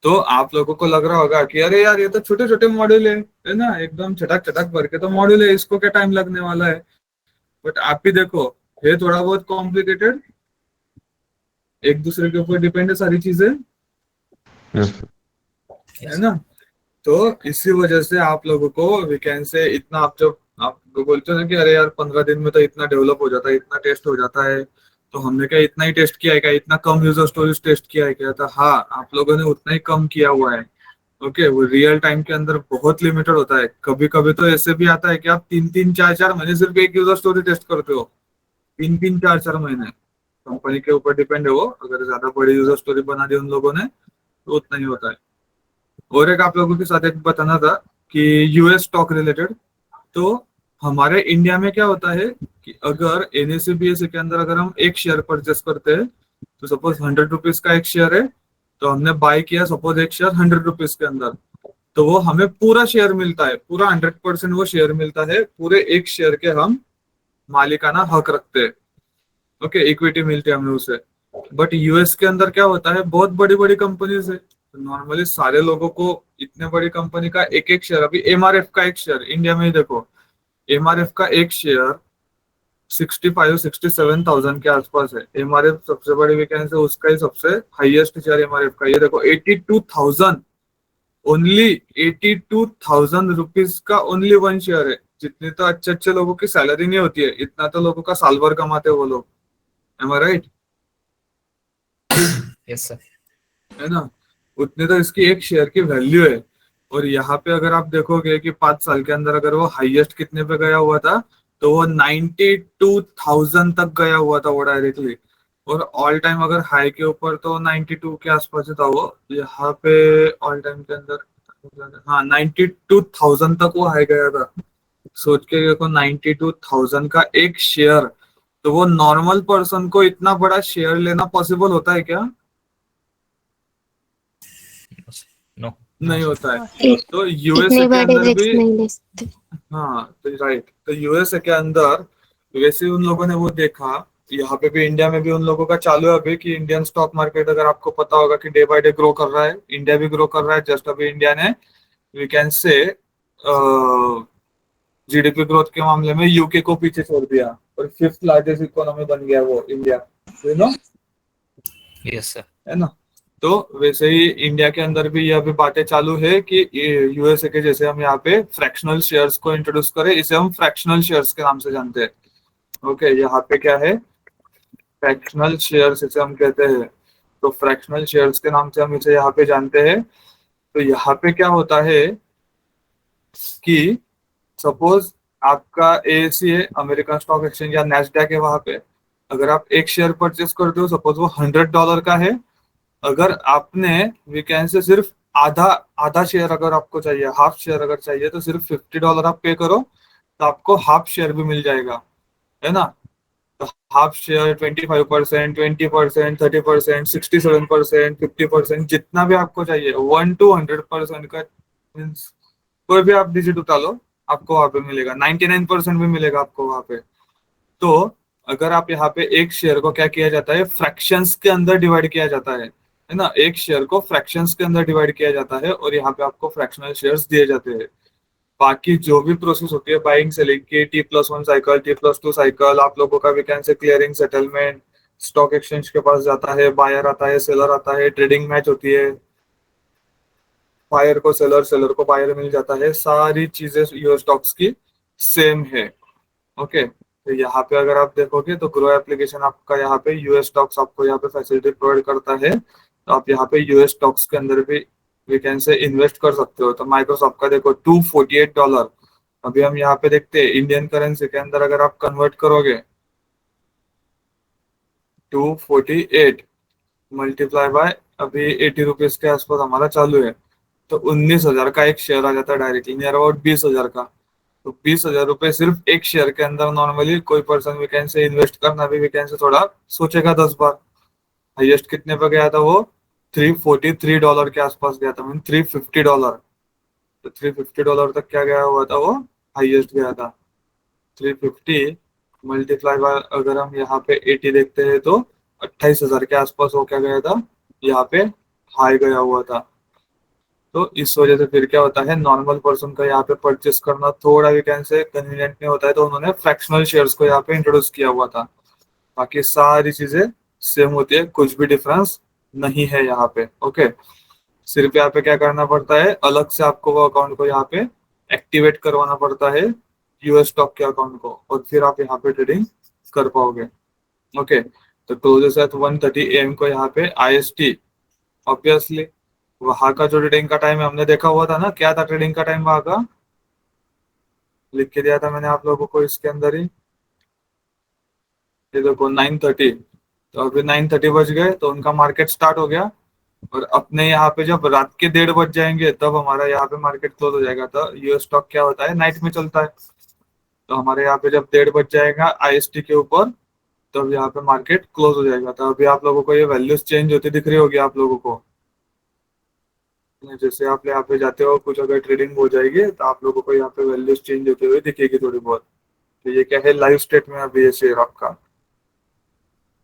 तो आप लोगों को लग रहा होगा कि अरे यार ये तो छोटे छोटे मॉड्यूल है ना, एकदम चटक चटक भर के तो मॉड्यूल है, इसको क्या टाइम लगने वाला है। बट आप भी देखो, ये थोड़ा बहुत कॉम्प्लिकेटेड, एक दूसरे के ऊपर डिपेंड है सारी चीजें, यस सर। है ना। तो इसी वजह से आप लोगों को वीकेंड से इतना, आप जब आप बोलते हो ना कि अरे यार 15 दिन में तो इतना डेवलप हो जाता है, इतना टेस्ट हो जाता है, तो हमने क्या इतना ही टेस्ट किया है क्या, इतना कम यूजर स्टोरेज टेस्ट किया है क्या? था हाँ, आप लोगों ने उतना ही कम किया हुआ है। ओके, वो रियल टाइम के अंदर बहुत लिमिटेड होता है। कभी कभी तो ऐसे भी आता है कि आप 3-4 महीने सिर्फ एक यूजर स्टोरी टेस्ट करते हो, 3-4 महीने। कंपनी के ऊपर डिपेंड है वो, अगर ज्यादा बड़ी यूजर स्टोरी बना दी उन लोगों ने तो उतना ही होता है। और एक आप लोगों के साथ एक बताना था कि यूएस स्टॉक रिलेटेड, तो हमारे इंडिया में क्या होता है कि अगर एनएससी बीएससी के अंदर अगर हम एक शेयर परचेस करते हैं तो सपोज 100 रुपीज का एक शेयर है, तो हमने बाय किया सपोज एक शेयर 100 रुपीज के अंदर, तो वो हमें पूरा शेयर मिलता है, पूरा 100% वो शेयर मिलता है, पूरे एक शेयर के हम मालिकाना हक रखते हैं। ओके, इक्विटी मिलती है हमें उसे। बट यूएस के अंदर क्या होता है, बहुत बड़ी बड़ी कंपनीज है, तो नॉर्मली सारे लोगों को इतने बड़ी कंपनी का एक एक शेयर, अभी एमआरएफ का एक शेयर इंडिया में ही देखो, एमआरएफ का एक शेयर 65-67,000 के आसपास है। एमआरएफ सबसे बड़ी वैकेंसी, उसका ही सबसे हाईएस्ट शेयर एमआरएफ का, ये देखो 82,000, ओनली 82,000 रुपीज का ओनली वन शेयर है। जितनी तो अच्छे अच्छे लोगों की सैलरी नहीं होती है, इतना तो लोगों का साल भर कमाते हैं वो लोग। एम आई राइट? Yes sir. है ना, उतने तो इसकी एक शेयर की वैल्यू है। और यहाँ पे अगर आप देखोगे कि 5 साल के अंदर अगर वो हाईएस्ट कितने पे गया हुआ था, तो वो 92,000 तक गया हुआ था वो डायरेक्टली। और ऑल टाइम अगर हाई के ऊपर तो 92 के आसपास ही था वो। यहाँ पे ऑल टाइम के अंदर हाँ 92,000 तक वो हाई गया था। सोच के देखो 92,000 का एक शेयर, तो वो नॉर्मल पर्सन को इतना बड़ा शेयर लेना पॉसिबल होता है क्या? नो। नहीं होता है। तो यूएसए इतने के बड़े अंदर रिस्क भी, नहीं ले सकते। हाँ तो राइट, तो यूएसए के अंदर वैसे ही उन लोगों ने वो देखा, यहाँ पे भी इंडिया में भी उन लोगों का चालू है अभी कि इंडियन स्टॉक मार्केट, अगर आपको पता होगा कि डे बाय डे ग्रो कर रहा है, इंडिया भी ग्रो कर रहा है। जस्ट अभी इंडिया ने we can say GDP growth के मामले में यूके को पीछे छोड़ दिया और 5th लार्जेस्ट इकोनॉमी बन गया वो India, you know. Yes sir. है ना, तो वैसे ही इंडिया के अंदर भी यह भी बातें चालू है कि यूएसए के जैसे हम यहाँ पे फ्रैक्शनल शेयर्स को इंट्रोड्यूस करें। इसे हम फ्रैक्शनल शेयर्स के नाम से जानते हैं। ओके, यहाँ पे क्या है, फ्रैक्शनल शेयर्स इसे हम कहते हैं। तो फ्रैक्शनल शेयर्स के नाम से हम इसे यहाँ पे जानते हैं। तो यहाँ पे क्या होता है कि सपोज आपका एएसी है, अमेरिकन स्टॉक एक्सचेंज या नैस्डैक है, वहां पे अगर आप एक शेयर परचेस करते हो, सपोज वो $100 का है, अगर आपने वीकेंड से सिर्फ आधा आधा शेयर अगर आपको चाहिए, हाफ शेयर अगर चाहिए, तो सिर्फ $50 आप पे करो, तो आपको हाफ शेयर भी मिल जाएगा। है ना, तो हाफ शेयर 25%, 20%, 30%, 67%, 50%, जितना भी आपको चाहिए, 1 to 100% का मीन्स कोई भी आप डिजिट उठा लो, आपको वहां पे मिलेगा। 99% भी मिलेगा आपको वहां पे। तो अगर आप यहाँ पे एक शेयर को क्या किया जाता है, फ्रैक्शंस के अंदर डिवाइड किया जाता है ना, एक शेयर को फ्रैक्शंस के अंदर डिवाइड किया जाता है और यहाँ पे आपको फ्रैक्शनल शेयर्स दिए जाते हैं। बाकी जो भी प्रोसेस होती है बाइंग सेलिंग की, T+1 साइकिल, T+2 साइकिल, आप लोगों का वीकेंड से क्लियरिंग सेटलमेंट, स्टॉक एक्सचेंज के पास जाता है, बायर आता है, सेलर आता है, ट्रेडिंग मैच होती है, बायर को सेलर, सेलर को बायर मिल जाता है, सारी चीजें यूएस स्टॉक्स की सेम है। ओके, तो यहाँ पे अगर आप देखोगे तो ग्रो एप्लीकेशन आपका यहाँ पे यूएस स्टॉक्स आपको यहाँ पे फैसिलिटी प्रोवाइड करता है। तो आप यहाँ पे यूएस स्टॉक्स के अंदर भी वीकेंड से इन्वेस्ट कर सकते हो। तो माइक्रोसॉफ्ट का देखो $248, अभी हम यहाँ पे देखते हैं इंडियन करेंसी के अंदर अगर आप कन्वर्ट करोगे 248 मल्टीप्लाई बाय अभी 80 रुपीज के आसपास हमारा चालू है, तो 19,000 का एक शेयर आ जाता है डायरेक्टली, नियर अबाउट 20,000 का। तो 20,000 रुपए सिर्फ एक शेयर के अंदर नॉर्मली कोई पर्सन वीकेंड से इन्वेस्ट करना भी वीकेंड से थोड़ा सोचेगा 10 बार। हाईएस्ट कितने पे गया था वो, $343 के आसपास गया था, मीन $350। तो $350 तक क्या गया हुआ था वो, हाईएस्ट गया था। 350 मल्टीप्लाई बाय अगर हम यहाँ पे 80 देखते हैं तो 28,000 के आसपास हो क्या गया था, यहाँ पे हाई गया हुआ था। तो इस वजह से फिर क्या होता है, नॉर्मल पर्सन का यहाँ पे परचेस करना थोड़ा वीकेंड से कन्वीनियंट नहीं होता है, तो उन्होंने फ्रैक्शनल शेयर्स को यहाँ पे इंट्रोड्यूस किया हुआ था। बाकी सारी चीजें सेम होती है, कुछ भी डिफरेंस नहीं है यहाँ पे। ओके, सिर्फ यहाँ पे क्या करना पड़ता है, अलग से आपको वो अकाउंट को यहाँ पे एक्टिवेट करवाना पड़ता है यूएस स्टॉक के अकाउंट को, और फिर आप यहाँ पे ट्रेडिंग कर पाओगे। ओके, तो क्लोजेस एट 1:30 AM को यहाँ पे IST। ऑब्वियसली वहां का जो ट्रेडिंग का टाइम है हमने देखा हुआ था ना, क्या था ट्रेडिंग का टाइम वहां का, लिख के दिया था मैंने आप लोगों को इसके अंदर ही, ये देखो 9:30। तो अभी 9:30 बज गए तो उनका मार्केट स्टार्ट हो गया, और अपने यहाँ पे जब रात के 1:30 बज जाएंगे तब हमारा यहाँ पे मार्केट क्लोज हो जाएगा। तो यूएस स्टॉक क्या होता है, नाइट में चलता है। तो हमारे यहाँ पे जब 1:30 बज जाएगा IST के ऊपर, तब यहाँ पे मार्केट क्लोज हो जाएगा। तो अभी आप लोगों को ये वैल्यूज चेंज होती दिख रही होगी आप लोगों को। जैसे आप यहाँ पे जाते हो, कुछ अगर ट्रेडिंग हो जाएगी तो आप लोगों को यहाँ पे वैल्यूज चेंज होते हुए दिखेगी थोड़ी बहुत। तो ये क्या है, लाइव स्टेट में अभी ये शेयर आपका।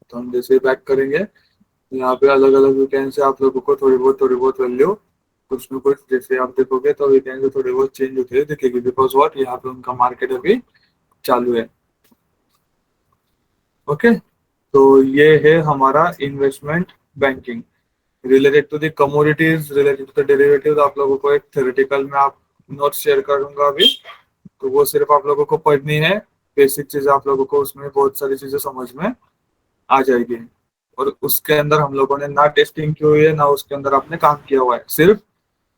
तो हम जैसे बैक करेंगे, यहाँ पे अलग अलग वीकेंड से आप लोगों को थोड़ी बहुत वैल्यू कुछ न कुछ जैसे आप देखोगे तो वीकेंड से थोड़ी बहुत चेंज होती हुई दिखेगी। बिकॉज व्हाट, यहाँ पे उनका मार्केट अभी चालू है। ओके, तो ये है हमारा investment banking. Related to the commodities, related to the derivative, आप लोगों को एक थ्योरेटिकल में आप नोट शेयर करूंगा अभी। तो वो सिर्फ आप लोगों को पढ़नी है, बेसिक चीजें आप लोगों को उसमें बहुत सारी चीजें समझ में आ जाएगी। और उसके अंदर हम लोगों ने ना टेस्टिंग की हुई है, ना उसके अंदर आपने काम किया हुआ है। सिर्फ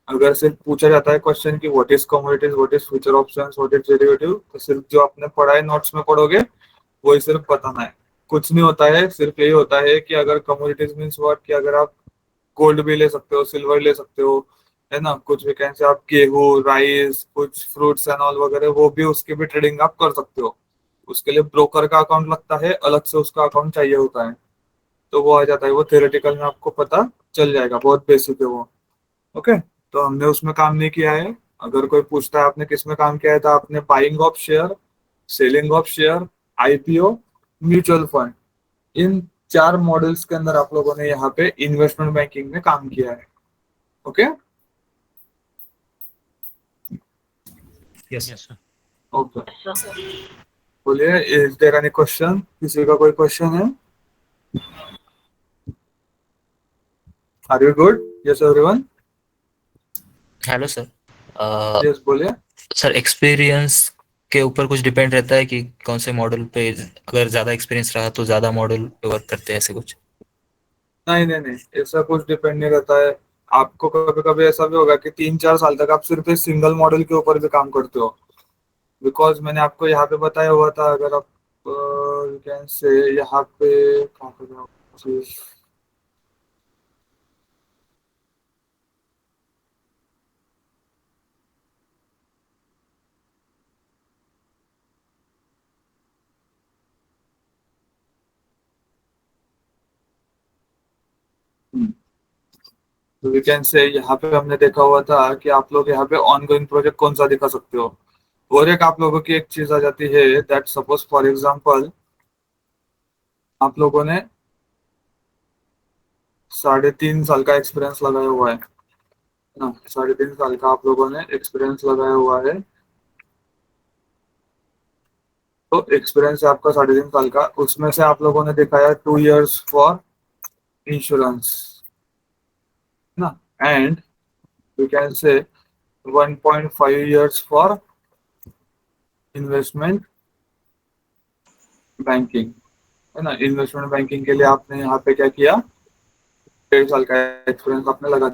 अगर सिर्फ पूछा जाता है क्वेश्चन की what is commodities, what is future options, what is derivative, तो सिर्फ जो आपने पढ़ा है नोट्स में पढ़ोगे वही सिर्फ बताना है, कुछ नहीं होता है। सिर्फ यही होता है कि अगर कमोडिटीज मीन्स व्हाट, कि अगर आप गोल्ड भी ले सकते हो, सिल्वर ले सकते हो, है ना। कुछ वैकेंसी आप गेहूं, राइस, कुछ फ्रूट्स एंड ऑल वगैरह, वो भी उसकी भी ट्रेडिंग आप कर सकते हो। उसके लिए ब्रोकर का अकाउंट लगता है, अलग से उसका अकाउंट चाहिए होता है। तो वो आ जाता है, वो थ्योरेटिकल में आपको पता चल जाएगा, बहुत बेसिक है वो। ओके, तो हमने उसमें काम नहीं किया है। अगर कोई पूछता है आपने किस में काम किया है, तो आपने buying of share, selling of share, IPO, mutual fund, in 4 models के अंदर आप लोगों ने यहाँ पे इन्वेस्टमेंट बैंकिंग में काम किया है। Okay, Yes. Yes, sir. Okay, बोलिए, इज देयर एनी क्वेश्चन? किसी का कोई क्वेश्चन है? Are you good? Yes everyone? Hello sir. Yes, बोलिए। सर, एक्सपीरियंस के ऊपर कुछ डिपेंड रहता है कि कौन से मॉडल पे अगर ज्यादा एक्सपीरियंस रहा तो ज्यादा मॉडल पे वर्क करते हैं, ऐसे कुछ? नहीं नहीं नहीं, ऐसा कुछ डिपेंड नहीं रहता है। आपको कभी कभी ऐसा भी होगा कि 3-4 साल तक आप सिर्फ इस सिंगल मॉडल के ऊपर भी काम करते हो। बिकॉज मैंने आपको यहाँ पे बताया हुआ था, अगर आप कैन से यहाँ पे कहाँ पे जाओ, चीज तो वी कैन से यहाँ पे हमने देखा हुआ था कि आप लोग यहाँ पे ऑनगोइंग प्रोजेक्ट कौन सा दिखा सकते हो। और एक आप लोगों की एक चीज आ जाती है, दैट सपोज फॉर एग्जांपल आप लोगों ने 3.5 साल का एक्सपीरियंस लगाया हुआ है ना। 3.5 साल का आप लोगों ने एक्सपीरियंस लगाया हुआ है। तो एक्सपीरियंस है आपका 3.5 साल का, उसमें से आप लोगों ने दिखाया 2 years फॉर इंश्योरेंस ना, and we can say 1.5 years for investment banking, है ना। इन्वेस्टमेंट बैंकिंग के लिए आपने यहाँ पे क्या किया, 1.5 साल का एक्सपीरियंस आपने लगा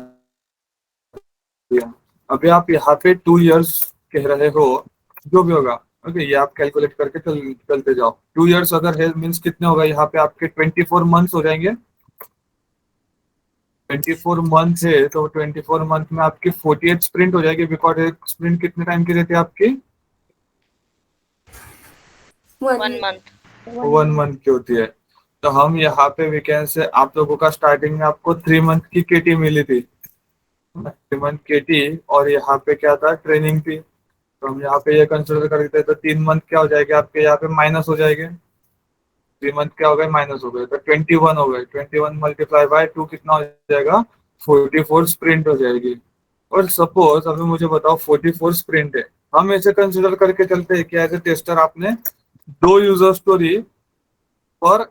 दिया। अभी आप यहाँ पे 2 years कह रहे हो, जो भी होगा ओके, ये आप कैलकुलेट करके चलते जाओ। 2 years अगर है मीन्स कितने होगा, यहाँ पे आपके 24 months हो जाएंगे। 24 मंथ है तो 24 मंथ में आपकी 48 स्प्रिंट हो जाएगी। बिकॉज एक स्प्रिंट कितने टाइम की रहती है आपकी? 1 month. 1 मंथ की होती है। तो हम यहाँ पे वीकेंड से आप लोगों का स्टार्टिंग में आपको 3 मंथ की केटी मिली थी, 3 मंथ केटी, और यहाँ पे क्या था, ट्रेनिंग थी। तो हम यहाँ पे ये कंसिडर कर देते हैं, तो 3 मंथ क्या हो जाएगा आपके यहाँ पे, माइनस हो जाएंगे। 3 मंथ क्या हो गए, माइनस हो गए, तो 21 हो गए। 21 मल्टीप्लाई बाय 2 कितना हो जाएगा, 44 स्प्रिंट हो जाएगी। और सपोज अभी मुझे बताओ 44 स्प्रिंट है, हम ऐसे कंसिडर करके चलते हैं कि एज ए टेस्टर आपने 2 यूजर स्टोरी पर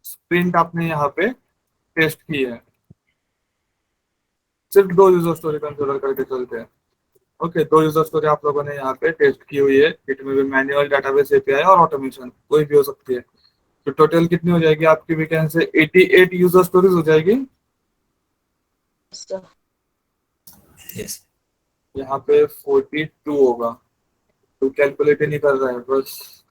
स्प्रिंट आपने यहाँ पे टेस्ट की है। सिर्फ 2 यूजर स्टोरी कंसिडर करके चलते हैं। ओके, 2 यूजर स्टोरी आप लोगों ने यहाँ पे टेस्ट की हुई है। इट में भी मैनुअल, डेटाबेस एपीआई और ऑटोमेशन कोई भी हो सकती है। तो टोटल कितनी हो जाएगी आपकी वीकेंड से, 88 यूजर स्टोरीज हो जाएगी। यस। यहाँ पे 42 होगा, तो कैलकुलेट ही नहीं कर रहा है बस,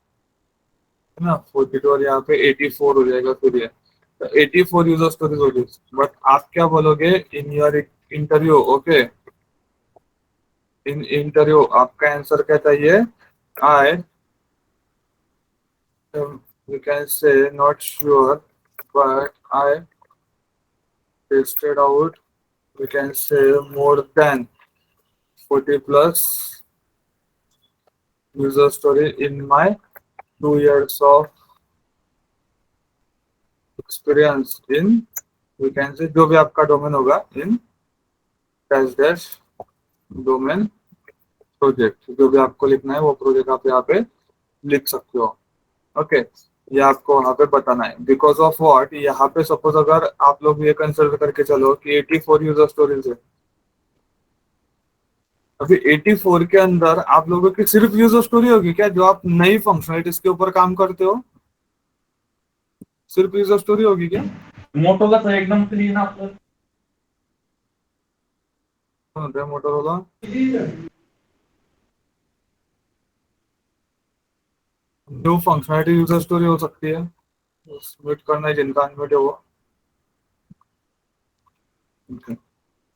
है ना। 42 और यहाँ पे 84 हो जाएगा फिर ये, तो 84 यूजर स्टोरीज होगी। बट आप क्या बोलोगे in your interview? Okay, in interview आपका आंसर क्या चाहिए, आई we can say not sure, but I tested out, we can say more than 40 plus user story in my 2 years of experience in, we can say जो भी आपका domain होगा in dash domain project, जो भी आपको लिखना है वो प्रोजेक्ट आप यहाँ पे लिख सकते हो। ओके, ये आपको वहाँ पे बताना है। बिकॉज ऑफ व्हाट, यहाँ पे सपोज अगर आप लोग ये कंसिडर करके चलो कि 84 यूजर स्टोरीज है, अभी 84 के अंदर आप लोगों की सिर्फ यूजर स्टोरी होगी क्या? जो आप नई फंक्शनलिटीज के ऊपर काम करते हो सिर्फ यूजर स्टोरी होगी क्या? मोटोला एकदम क्लीन आपलं Motorola new functionality user story हो सकती है, सबमिट करना है जिनका अनम्यूट है वो।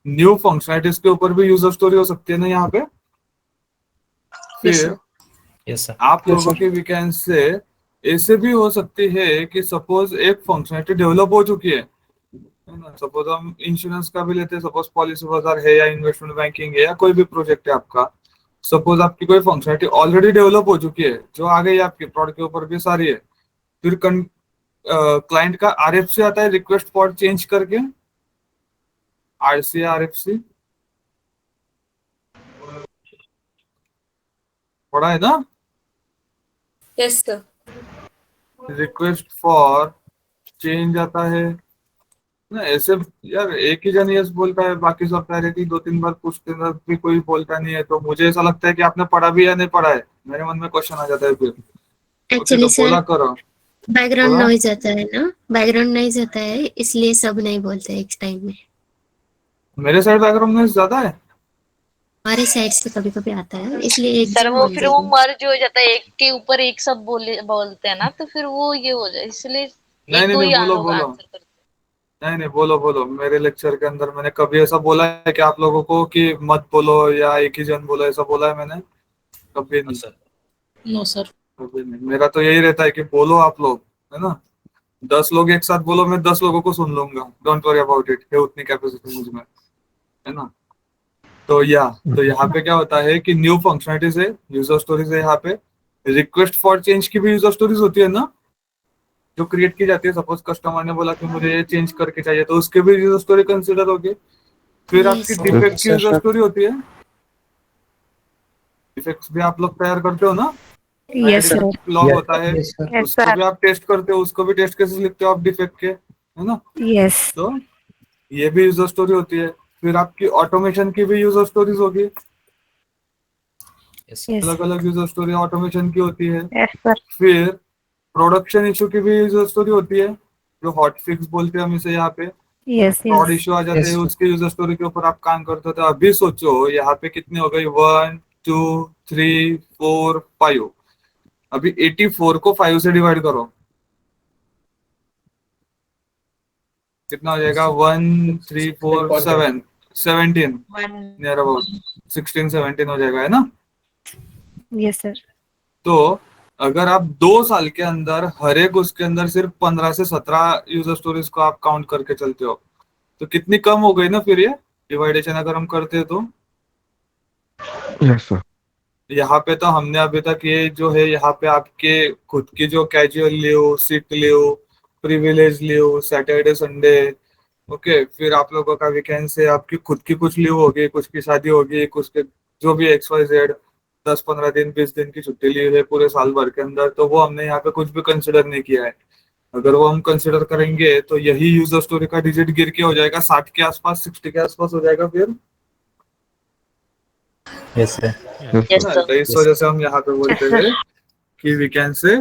न्यू फंक्शनलिटीज के ऊपर भी यूजर स्टोरी हो सकती है ना यहाँ पे। फिर यस सर। आप लोगों की वी कैन से ऐसे भी हो सकती है कि सपोज एक फंक्शनलिटी डेवलप हो चुकी है ना, सपोज हम इंश्योरेंस का भी लेते हैं, सपोज पॉलिसी बाजार है या इन्वेस्टमेंट बैंकिंग है या कोई भी प्रोजेक्ट है आपका, सपोज आपकी कोई फंक्शनलिटी ऑलरेडी डेवलप हो चुकी है जो आ गई आपके प्रोडक्ट के ऊपर भी सारी है, फिर क्लाइंट का आरएफसी आता है रिक्वेस्ट फॉर चेंज करके, आरसी आरएफसी पढ़ा है ना, yes sir. Request for change आता है ना। ऐसे यार एक ही जन यस बोलता है, बाकी सब पहले 2-3 बार पूछते हैं भी कोई बोलता नहीं है, तो मुझे ऐसा लगता है कि आपने पढ़ा भी या नहीं पढ़ा है, मेरे मन में क्वेश्चन आ जाता है फिर। एक्चुअली तो बोला सर करो, बैकग्राउंड बोला? नॉइज आता है ना, बैकग्राउंड नॉइज आता है इसलिए सब नहीं बोलते एक टाइम में। मेरे साइड बैकग्राउंड में ज्यादा है। हमारे साइड से कभी कभी आता है इसलिए एक सर जन वो बोल फिर वो देगी। मर्ज हो जाता है, एक के ऊपर एक सब बोलते हैं ना, तो फिर वो ये हो जाए, इसलिए नहीं, एक दो नहीं, ही बोलो, लोग बोलो। आंसर करते हैं। नहीं, नहीं, बोलो, बोलो। मेरे लेक्चर के अंदर मैंने कभी ऐसा बोला है कि आप लोगों को कि मत बोलो या एक ही जन बोलो, ऐसा बोला है मैंने? कभी नहीं, सर नो सर। कभी नहीं। मेरा तो यही रहता है कि बोलो आप लोग, है ना। 10 लोग एक साथ बोलो, मैं 10 लोगों को सुन लूंगा, डोंट वरी अबाउट इट, है उतनी कैपेसिटी मुझ में, है ना। तो यहाँ पे क्या होता है कि न्यू फंक्शनलिटीज है, यूजर स्टोरीज है, यहाँ पे रिक्वेस्ट फॉर चेंज की भी यूजर स्टोरीज होती है ना, जो क्रिएट की जाती है। सपोज कस्टमर ने बोला कि मुझे ये चेंज करके चाहिए, तो उसके भी यूजर स्टोरी कंसिडर होगी। फिर Yes, आपकी sir. डिफेक्ट की यूजर स्टोरी होती है, डिफेक्ट्स भी आप लोग तैयार करते हो ना, यस सर। लॉग होता है, यस उसको भी आप टेस्ट करते हो, उसको भी टेस्ट केसेस लिखते हो आप डिफेक्ट के, है ना। यस तो ये भी यूजर स्टोरी होती है। फिर आपकी ऑटोमेशन की भी यूजर स्टोरीज होगी, यस यस अलग अलग यूजर स्टोरी ऑटोमेशन की होती है। Yes sir. फिर प्रोडक्शन इशू की भी यूजर स्टोरी होती है, जो हॉट फिक्स बोलते हैं हम इसे यहाँ पे। यस फ्रॉड यस इशू आ जाते हैं, उसके यूजर स्टोरी के ऊपर आप काम करते हो। तो अभी सोचो यहाँ पे कितनी हो गई, 1 2 3 4 5। अभी 84 को 5 से डिवाइड करो, कितना हो जाएगा? 1 3 4 7 17 नियर अबाउट 16 17 हो जाएगा, है ना। Yes sir. तो अगर आप 2 साल के अंदर हर एक उसके अंदर सिर्फ 15 से 17 यूजर स्टोरीज को आप काउंट करके चलते हो, तो कितनी कम हो गई ना फिर ये डिवाइडेशन अगर हम करते हैं तो। Yes sir. यहाँ पे तो हमने अभी तक ये जो है यहाँ पे आपके खुद की जो casual leave, sick leave, privilege leave, Saturday Sunday, okay. फिर आप लोगों का वीकेंड से आपकी खुद की कुछ लीव होगी, कुछ की शादी होगी, कुछ के जो भी XYZ 10-15 दिन 20 दिन की छुट्टी ली है पूरे साल भर के अंदर, तो वो हमने यहाँ पे कुछ भी कंसिडर नहीं किया है। अगर वो हम कंसिडर करेंगे तो यही यूजर स्टोरी का डिजिट गिर के हो जाएगा 60 के आसपास, 60 के आसपास हो जाएगा फिर, यस सर। यस है ना। सर। तो इस वजह से हम यहाँ पे बोलते हैं कि वीकेंड से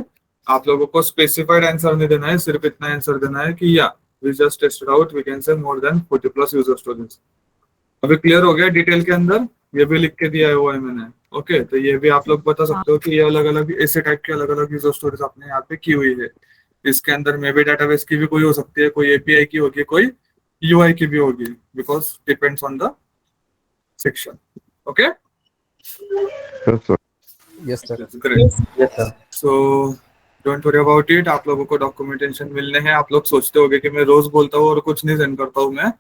आप लोगों को स्पेसिफाइड आंसर नहीं देना है, सिर्फ इतना आंसर देना है कि या we just tested out we can say more than 40 plus user stories. अभी क्लियर हो गया डिटेल के अंदर, ये भी लिख के दिया हुआ है मैंने, ओके। तो ये भी आप लोग बता सकते हो कि ये अलग अलग ऐसे टाइप की अलग अलग यूजर स्टोरीज आपने यहाँ पे की हुई है। इसके अंदर मे बी डाटाबेस की भी कोई हो सकती है, कोई API की होगी, कोई UI की भी होगी, because depends on the section, okay. Yes sir. Yes sir. Great. Yes sir. So don't worry about it, आप लोगों को डॉक्यूमेंटेशन मिलने हैं। आप लोग सोचते होगे कि मैं रोज बोलता हूँ और कुछ नहीं सेंड करता हूँ मैं,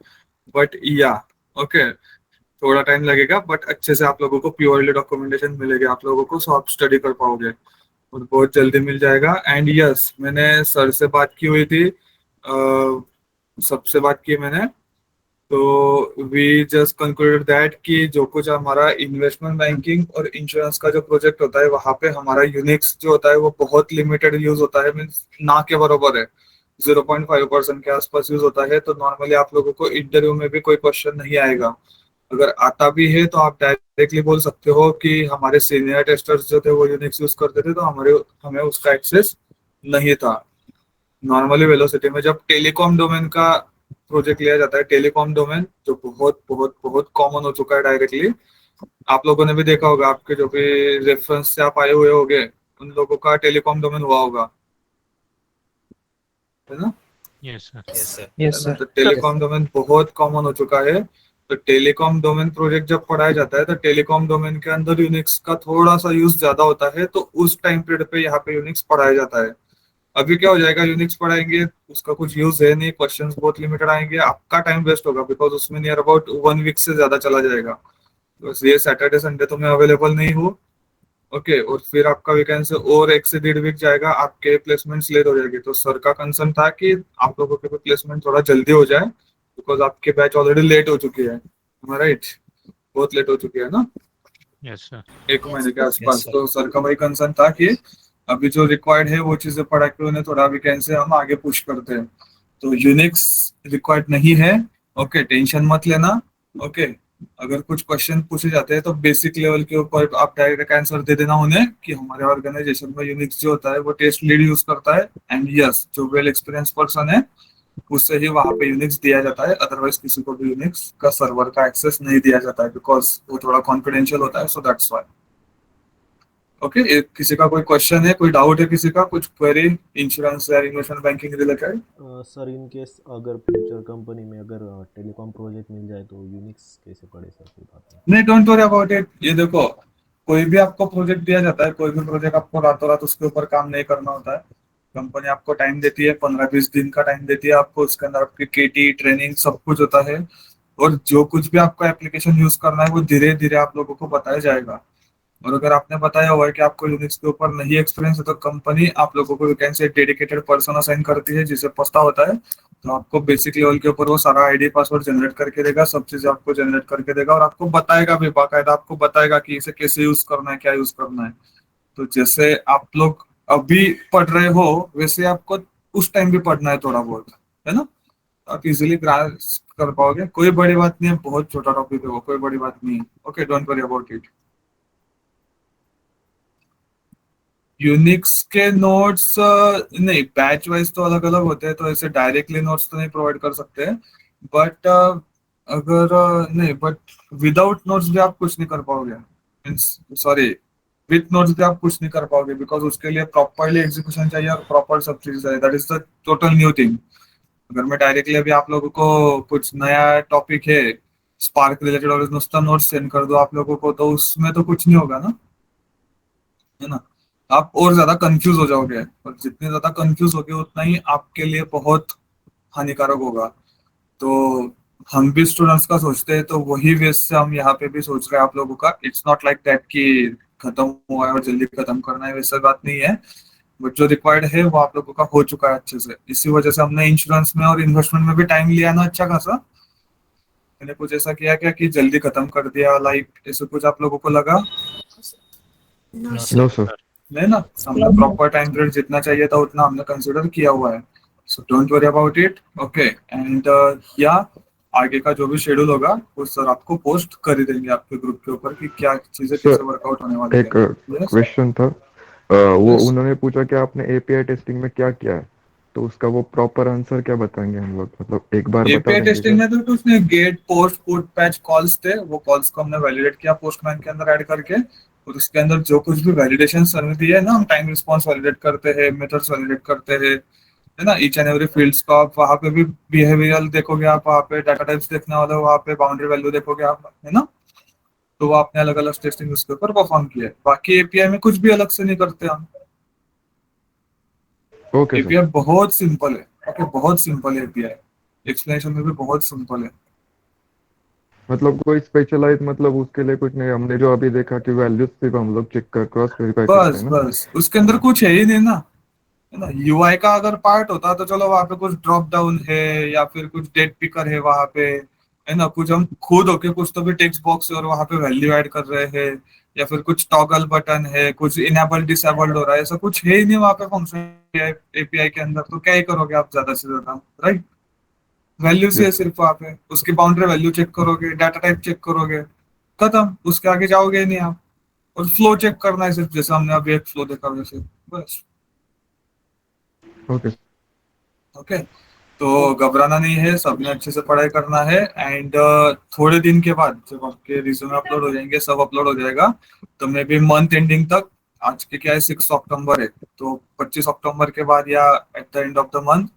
बट या ओके, थोड़ा टाइम लगेगा बट अच्छे से आप लोगों को प्योरली डॉक्यूमेंटेशन मिलेगी आप लोगों को, सो आप स्टडी कर पाओगे और बहुत जल्दी मिल जाएगा। एंड यस, मैंने सर से बात की हुई थी, सबसे बात की मैंने, तो वी जस्ट कंक्लूडेड दैट कि जो कुछ हमारा इन्वेस्टमेंट बैंकिंग और इंश्योरेंस का जो प्रोजेक्ट होता है वहां पे हमारा यूनिक्स जो होता है वो बहुत लिमिटेड यूज होता है, मीन्स ना के बराबर है, 0.5% के आसपास यूज होता है। तो नॉर्मली आप लोगों को इंटरव्यू में भी कोई क्वेश्चन नहीं आएगा। अगर आता भी है तो आप डायरेक्टली बोल सकते हो कि हमारे सीनियर टेस्टर्स जो थे वो यूनिक्स यूज करते थे, तो हमें उसका एक्सेस नहीं था। नॉर्मली वेलोसिटी में जब टेलीकॉम डोमेन का प्रोजेक्ट लिया जाता है, टेलीकॉम डोमेन जो बहुत बहुत बहुत कॉमन हो चुका है डायरेक्टली, आप लोगों ने भी देखा होगा, आपके जो भी रेफरेंस से आप आए हुए होंगे उन लोगों का टेलीकॉम डोमेन हुआ होगा, है ना? Yes, sir. Yes sir. Yes है ना? सर। तो टेलीकॉम डोमेन बहुत कॉमन हो चुका है। तो टेलीकॉम डोमेन प्रोजेक्ट जब पढ़ाया जाता है तो टेलीकॉम डोमेन के अंदर यूनिक्स का थोड़ा सा यूज ज्यादा होता है, तो उस टाइम पीरियड पे यहाँ पे यूनिक्स पढ़ाया जाता है। अभी क्या हो जाएगा, यूनिक्स पढ़ाएंगे उसका कुछ यूज है नहीं, क्वेश्चंस बहुत लिमिटेड आएंगे, आपका टाइम वेस्ट होगा, बिकॉज उसमें नियर अबाउट 1 वीक से ज्यादा चला जाएगा। बस ये सैटरडे संडे तो मैं अवेलेबल नहीं हूँ, ओके, और फिर आपका वैकेंसी और 1 से 1.5 वीक जाएगा, आपके प्लेसमेंट्स लेट हो जाएगी। तो सर का कंसर्न था कि आप लोगों के प्लेसमेंट थोड़ा जल्दी हो जाए, बिकॉज आपके बैच ऑलरेडी लेट हो चुकी है, राइट? बहुत लेट हो चुकी है ना, Yes, sir. 1 महीने के Yes, आसपास। sir. तो सर का वही कंसर्न था कि अभी जो रिक्वायर्ड है वो चीजें पढ़ा के उन्हें थोड़ा वैकेंसी हम आगे पुश करते हैं। तो यूनिक्स रिक्वायर्ड नहीं है, ओके, टेंशन मत लेना, ओके। अगर कुछ क्वेश्चन पूछे जाते हैं तो बेसिक लेवल के ऊपर आप डायरेक्ट आंसर दे देना उन्हें कि हमारे ऑर्गेनाइजेशन में यूनिक्स जो होता है वो टेस्ट लीड यूज करता है, एंड यस, जो वेल एक्सपीरियंस पर्सन है उससे ही वहां पे यूनिक्स दिया जाता है, अदरवाइज किसी को भी यूनिक्स का सर्वर का एक्सेस नहीं दिया जाता है, बिकॉज वो थोड़ा कॉन्फिडेंशियल होता है, सो दैट्स व्हाई। ओके, किसी का कोई क्वेश्चन है, कोई डाउट है, किसी का कुछ क्वेरी इंश्योरेंस या investment banking related? Sir in case अगर फ्यूचर कंपनी में अगर टेलीकॉम प्रोजेक्ट मिल जाए तो यूनिक्स कैसे पढ़े सर, कोई बात नहीं। नहीं, डोंट वरी अबाउट इट। ये देखो, कोई भी आपको प्रोजेक्ट दिया जाता है, कोई भी प्रोजेक्ट आपको रातों रात उसके ऊपर काम नहीं करना होता है। कंपनी आपको टाइम देती है, 15-20 दिन का टाइम देती है आपको, उसके अंदर आपकी केटी ट्रेनिंग सब कुछ होता है, और जो कुछ भी आपको एप्लीकेशन यूज करना है वो धीरे धीरे आप लोगों को बताया जाएगा। और अगर आपने बताया हुआ है कि आपको यूनिक्स के ऊपर नहीं एक्सपीरियंस है, तो कंपनी आप लोगों को वैकेंसी डेडिकेटेड पर्सन असाइन करती है जिसे पता होता है, तो आपको बेसिक लेवल के ऊपर वो सारा आईडी पासवर्ड जनरेट करके देगा, सब चीजें आपको जनरेट करके देगा, और आपको बताएगा भी, बाकायदा आपको बताएगा कि इसे कैसे यूज करना है, क्या यूज करना है। तो जैसे आप लोग अभी पढ़ रहे हो वैसे आपको उस टाइम भी पढ़ना है थोड़ा बहुत, है ना? आप इजिली ग्रास्प कर पाओगे, कोई बड़ी बात नहीं है, बहुत छोटा टॉपिक है वो, कोई बड़ी बात नहीं है, okay, don't worry about it. Unix के नोट्स नहीं, बैच वाइज तो अलग अलग होते हैं, तो ऐसे डायरेक्टली नोट्स तो नहीं प्रोवाइड कर सकते, बट अगर नहीं, बट विदाउट नोट्स भी आप कुछ नहीं कर पाओगे, मीन्स सॉरी, विथ नोट्स भी आप कुछ नहीं कर पाओगे, बिकॉज उसके लिए प्रॉपरली एग्जीक्यूशन चाहिए और प्रॉपर सब चीज चाहिए, that is the total new thing. अगर मैं डायरेक्टली अभी आप लोगों को कुछ नया टॉपिक है स्पार्क रिलेटेड और नुस्ता नोट्स सेंड कर दो आप लोगों को, तो उसमें तो कुछ नहीं होगा ना, है ना? आप और ज्यादा कंफ्यूज हो जाओगे, और जितने ज्यादा कंफ्यूज होगे उतना ही आपके लिए बहुत हानिकारक होगा। तो हम भी स्टूडेंट्स का सोचते हैं, तो वही वेज से हम यहाँ पे भी सोच रहे हैं आप लोगों का। इट्स नॉट लाइक दैट कि खत्म हुआ है और जल्दी खत्म करना है, वैसा बात नहीं है, बट जो रिक्वायर्ड है वो आप लोगों का हो चुका है अच्छे से। इसी वजह से हमने इंश्योरेंस में और इन्वेस्टमेंट में भी टाइम लिया ना अच्छा खासा। मैंने कुछ ऐसा किया क्या कि जल्दी खत्म कर दिया, लाइक ऐसे कुछ आप लोगों को लगा? No no sir. नहीं ना, हमने प्रॉपर टाइम पीरियड जितना चाहिए था उतना हमने कंसिडर किया हुआ है, so don't worry about it, okay. And या आगे का जो भी शेड्यूल होगा वो सर आपको पोस्ट कर ही देंगे आपके ग्रुप के ऊपर कि क्या चीजें Sir, कैसे वर्कआउट होने वाली है। एक Yes? क्वेश्चन था, वो Yes. उन्होंने पूछा कि आपने एपीआई टेस्टिंग में क्या किया है, तो उसका वो प्रॉपर आंसर क्या बताएंगे हम लोग, मतलब एक बार बता एपीआई देंगे टेस्टिंग क्या? में तो कुछ नहीं, get post put patch calls थे, वो कॉल्स को हमने वैलिडेट किया पोस्टमैन के अंदर ऐड करके, और उसके अंदर जो कुछ भी वैलिडेशन सर्विस दी है ना, हम टाइम रिस्पॉन्स वैलिडेट करते हैं, मेथड्स वैलिडेट करते हैं, है ना, ईच एंड एवरी फील्ड्स का आप वहाँ पे भी बिहेवियरल देखोगे, आप वहाँ पे डाटा टाइप्स देखने वाले हो, वहाँ पे बाउंड्री वैल्यू देखोगे आप, है ना? तो वो आपने अलग अलग टेस्टिंग उसके ऊपर परफॉर्म किया है। बाकी एपीआई में कुछ भी अलग से नहीं करते हम। Okay sir. एपीआई बहुत सिंपल है, ओके, बहुत सिंपल है एपीआई, एक्सप्लेनेशन में भी बहुत सिंपल है। मतलब कोई स्पेशलाइज मतलब उसके लिए कुछ नहीं, हमने जो अभी देखा कि वैल्यूज सिर्फ हम लोग चेक कर क्रॉस वेरीफाई करते बस हैं ना। बस उसके अंदर कुछ है ही नहीं ना, है ना। यूआई का अगर पार्ट होता तो चलो वहां पे कुछ ड्रॉप डाउन है या फिर कुछ डेट पिकर है वहां पे, है ना, कुछ हम खुद होके कुछ तो भी टेक्स्ट बॉक्स और वहां पे वैल्यू ऐड कर रहे हैं, या फिर कुछ टॉगल बटन है, कुछ इनेबल डिसेबल्ड हो रहा है, ऐसा कुछ है ही नहीं वहां पे फंक्शन एपीआई के अंदर, तो क्या ही करोगे आप ज्यादा से ज्यादा, राइट। वैल्यूज ही है यस। सिर्फ वहां पे, उसकी बाउंड्री वैल्यू चेक करोगे, डाटा टाइप चेक करोगे, खत्म, उसके आगे जाओगे ही नहीं आप। और फ्लो चेक करना है सिर्फ, जैसे हमने अभी एक फ्लो देखा वैसे, बस। ओके। ओके, तो घबराना नहीं है, सबने अच्छे से पढ़ाई करना है। एंड थोड़े दिन के बाद जब आपके रिज्यूमे अपलोड हो जाएंगे, सब अपलोड हो जाएगा, तो मे बी मंथ एंडिंग तक, आज के क्या है 6 अक्टूबर है, तो 25 अक्टूबर के बाद या at the end of the month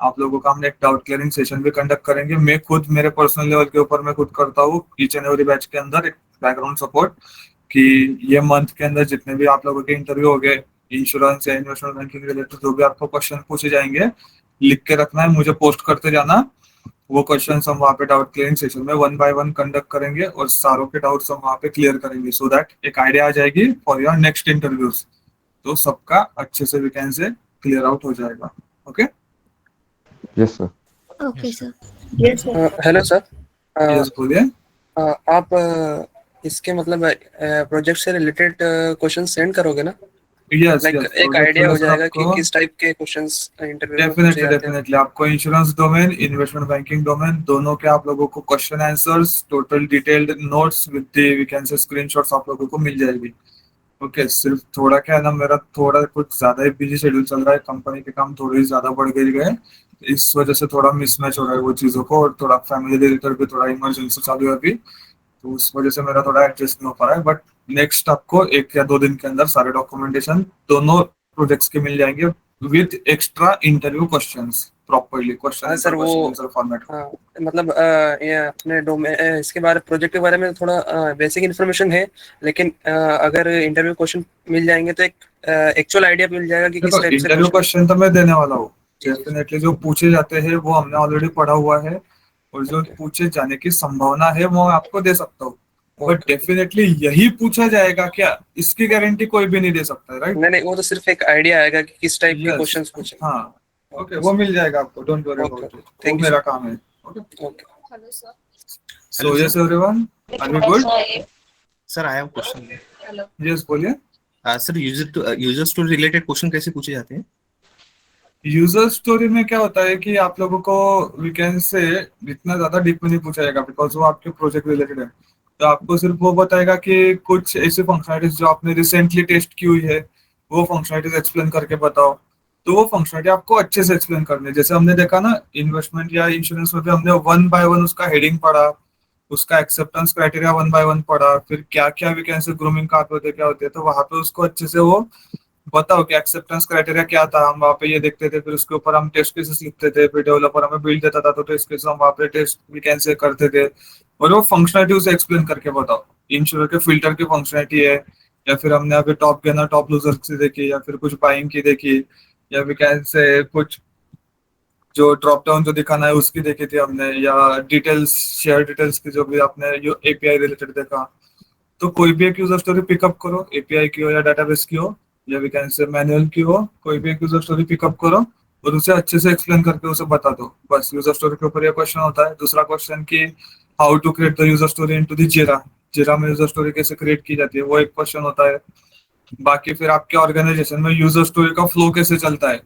आप लोगों का हम एक डाउट क्लियरिंग सेशन भी कंडक्ट करेंगे। मैं खुद मेरे पर्सनल लेवल के ऊपर मैं खुद करता हूँ ईच एंड एवरी बैच के अंदर एक बैकग्राउंड सपोर्ट, कि ये मंथ के अंदर जितने भी आप लोगों के इंटरव्यू हो गए, इंश्योरेंस या इन्वेस्टमेंट बैंकिंग रिलेटेड जो भी आपको क्वेश्चन पूछे जाएंगे, लिख के रखना है, मुझे पोस्ट करते जाना। वो क्वेश्चन हम वहाँ पे डाउट क्लियरिंग सेशन में 1 बाय 1 कंडक्ट करेंगे और सारों के डाउट्स हम वहाँ पे क्लियर करेंगे, सो दैट एक आइडिया आ जाएगी फॉर योर नेक्स्ट इंटरव्यूज, तो सबका अच्छे से वैकेंसी क्लियर आउट हो जाएगा। Okay, yes sir. Okay Yes, sir. Hello sir. Yes बोलिए। आप इसके मतलब प्रोजेक्ट से रिलेटेड क्वेश्चन सेंड करोगे ना? यस लाइक यस, एक आइडिया हो जाएगा कि किस टाइप के क्वेश्चंस इंटरव्यू में पूछे डेफिनेटली जाते हैं। डेफिनेटली आपको insurance domain, investment banking domain, दोनों के आप लोगों को question answers, total detailed notes with the we can say screenshots आप लोगों को मिल जाएगी। ओके, सिर्फ थोड़ा क्या है ना, मेरा थोड़ा कुछ ज्यादा ही बिजी शेड्यूल चल रहा है, कंपनी के काम थोड़े ही ज्यादा बढ़ गए, इस वजह से थोड़ा मिसमैच हो रहा है वो चीजों को, और थोड़ा फैमिली रिलेटेड भी थोड़ा इमरजेंसी चालू है अभी, तो उस वजह से मेरा थोड़ा एडजस्ट नहीं हो पा रहा है। बट नेक्स्ट आपको 1 या 2 दिन के अंदर सारे डॉक्यूमेंटेशन दोनों प्रोजेक्ट्स के मिल जाएंगे with extra interview questions, properly हाँ सर, वो क्वेश्चन फॉर्मेट। मतलब ये अपने डोमेन इसके बारे प्रोजेक्ट के बारे में थोड़ा बेसिक इन्फॉर्मेशन है, लेकिन अगर इंटरव्यू क्वेश्चन मिल जाएंगे तो एक एक्चुअल आइडिया मिल जाएगा कि किस देखो, टाइप से इंटरव्यू क्वेश्चन तो मैं देने वाला हूँ, जी, जी। डेफिनेटली जो पूछे जाते हैं वो हमने ऑलरेडी पढ़ा हुआ है, और जो Okay. पूछे जाने की संभावना है वो मैं आपको दे सकता हूँ, बट Okay. डेफिनेटली यही पूछा जाएगा क्या, इसकी गारंटी कोई भी नहीं दे सकता है, राइट। नहीं नहीं, वो तो सिर्फ एक आइडिया आएगा कि किस टाइप के यस, क्वेश्चंस पूछे। हाँ, ओके, वो मिल जाएगा आपको, don't worry Okay. About it, वो Thank you, मेरा काम है। Okay, okay. So yes everyone, are we good? Sir I have question. Yes बोलिए। Sir user story related question कैसे पूछे जाते हैं? यूजर स्टोरी में क्या होता है कि आप लोगों को वीकेंड से इतना ज्यादा डीप में नहीं पूछा जाएगा, बिकॉज वो आपके प्रोजेक्ट रिलेटेड है, तो आपको सिर्फ वो बताएगा कि कुछ ऐसी फंक्शनलिटीज जो आपने रिसेंटली टेस्ट की हुई है, वो फंक्शनलिटीज एक्सप्लेन करके बताओ, तो वो फंक्शनलिटी आपको अच्छे से एक्सप्लेन करनी है। जैसे हमने देखा ना इन्वेस्टमेंट या इंश्योरेंस में भी हमने 1 बाय 1 उसका हेडिंग पढ़ा, उसका एक्सेप्टेंस क्राइटेरिया 1 बाय 1 पढ़ा, फिर क्या क्या वैकेंसी ग्रूमिंग का होते हैं क्या होते हैं, तो वहां पे उसको अच्छे से वो बताओ कि एक्सेप्टेंस क्राइटेरिया क्या था, हम वहाँ पे ये देखते थे, फिर उसके ऊपर हम टेस्ट केसेस लिखते थे, फिर डेवलपर हमें बिल्ड देता था तो टेस्ट केसेस हम वहाँ पे टेस्ट वैकेंसी करते थे, और वो फंक्शनलिटी उसे एक्सप्लेन करके बताओ। इंश्योर के फिल्टर की फंक्शनलिटी है, या फिर हमने अभी टॉप गेनर टॉप लूजर की देखी, या फिर कुछ बाइंग की देखी, या वैकेंसी कुछ जो ड्रॉप डाउन जो दिखाना है उसकी देखी थी हमने, या डिटेल्स शेयर डिटेल्स की जो भी आपने एपीआई रिलेटेड देखा, तो कोई भी एक यूजर स्टोरी पिकअप करो, एपीआई की हो या डाटाबेस की हो या वैकेंसी मैनुअल की हो, कोई भी एक यूजर स्टोरी पिकअप करो और उसे अच्छे से एक्सप्लेन करके उसे बता दो, बस। यूजर स्टोरी के ऊपर ये क्वेश्चन होता है। दूसरा क्वेश्चन की how to create the user story into the Jira में यूजर स्टोरी कैसे क्रिएट की जाती है, वो एक क्वेश्चन होता है। बाकी फिर आपके ऑर्गेनाइजेशन में यूजर स्टोरी का फ्लो कैसे चलता है,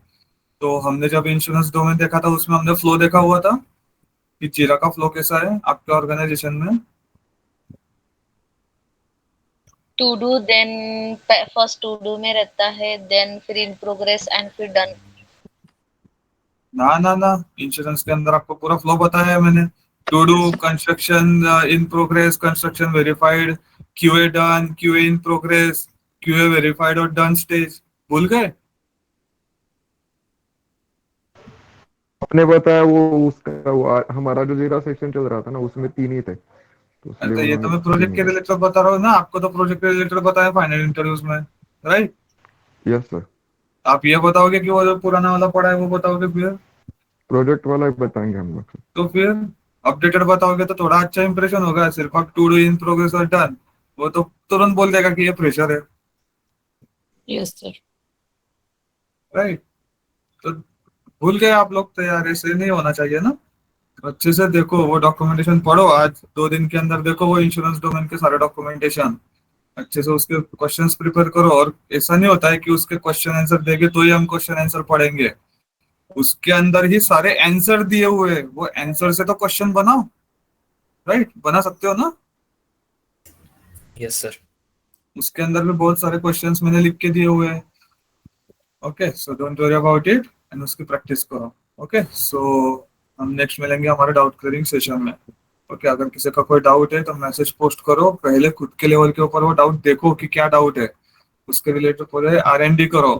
तो हमने जब इंश्योरेंस डोमेन देखा था उसमें हमने फ्लो देखा हुआ था कि जीरा का फ्लो कैसा है आपके ऑर्गेनाइजेशन में। To do, then first to do में रहता है, देन फिर इन प्रोग्रेस एंड फिर डन। ना ना ना, इंश्योरेंस के अंदर आपको पूरा फ्लो बताया है मैंने। To do, construction in progress, construction verified, QA done, QA in progress, QA verified और डन स्टेज। भूल गए? आपने बताया वो उसका वो हमारा जो जीरा सेक्शन चल रहा था ना उसमें 3 ही थे, तो अरे इसलिए तो ये तो उन्होंने मैं प्रोजेक्ट 3 के ही रिलेटेड बता रहा हूँ ना, आपको तो प्रोजेक्ट के रिलेटेड बताया फाइनल इंटरव्यूज में, राइट। Yes sir. आप ये बताओगे कि वो जो पुराना वाला पड़ा है वो बताओगे फिर? प्रोजेक्ट वाला बताएंगे हम लोग। तो फिर अपडेटेड बताओगे तो थोड़ा अच्छा इंप्रेशन होगा। सिर्फ आप टू डू इन प्रोग्रेस और डन, वो तो तुरंत बोल देगा कि ये प्रेशर है, यस सर। राइट? तो भूल गए आप लोग तो यार, ऐसे नहीं होना चाहिए ना। अच्छे से देखो, वो डॉक्यूमेंटेशन पढ़ो, आज 2 दिन के अंदर देखो वो इंश्योरेंस डोमेन के सारे डॉक्यूमेंटेशन, अच्छे से उसके क्वेश्चंस प्रिपेयर करो। और ऐसा नहीं होता है कि उसके क्वेश्चन आंसर देंगे तो ही हम क्वेश्चन आंसर पढ़ेंगे, उसके अंदर ही सारे आंसर दिए हुए हैं, वो आंसर से तो क्वेश्चन बनाओ, राइट? बना सकते हो ना? Yes sir. उसके अंदर भी बहुत सारे क्वेश्चंस मैंने लिख के दिए हुए हैं। Okay, so don't worry about it and उसकी प्रैक्टिस करो। ओके, सो हम नेक्स्ट मिलेंगे हमारे डाउट क्लियरिंग सेशन में। ओके, अगर किसी का कोई डाउट है तो मैसेज पोस्ट करो, पहले खुद के लेवल के ऊपर वो डाउट देखो कि क्या डाउट है, उसके रिलेटेड पूरे R&D करो।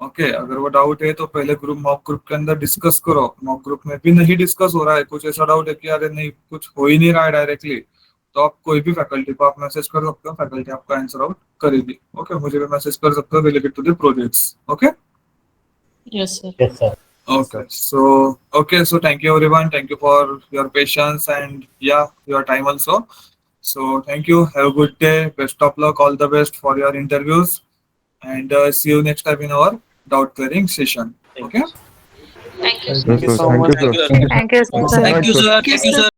ओके, अगर वो डाउट है तो पहले ग्रुप मॉक ग्रुप के अंदर डिस्कस करो। मॉक ग्रुप में भी नहीं डिस्कस हो रहा है, कुछ ऐसा डाउट है कि अरे नहीं कुछ हो ही नहीं रहा है डायरेक्टली, तो आप कोई भी फैकल्टी को आप मैसेज कर सकते हो, फैकल्टी आपका आंसर आउट करेगी। ओके, मुझे भी मैसेज कर सकते हो related to the projects. Okay, yes sir. okay, so thank you everyone, thank you for your patience and yeah, your time also. So thank you, have a good day, best of luck, all the best for your interviews, and see you next time in our doubt clearing session. Okay, Thank you. Thank you so much. Thank you, sir. Thank you, sir. Thank you, sir.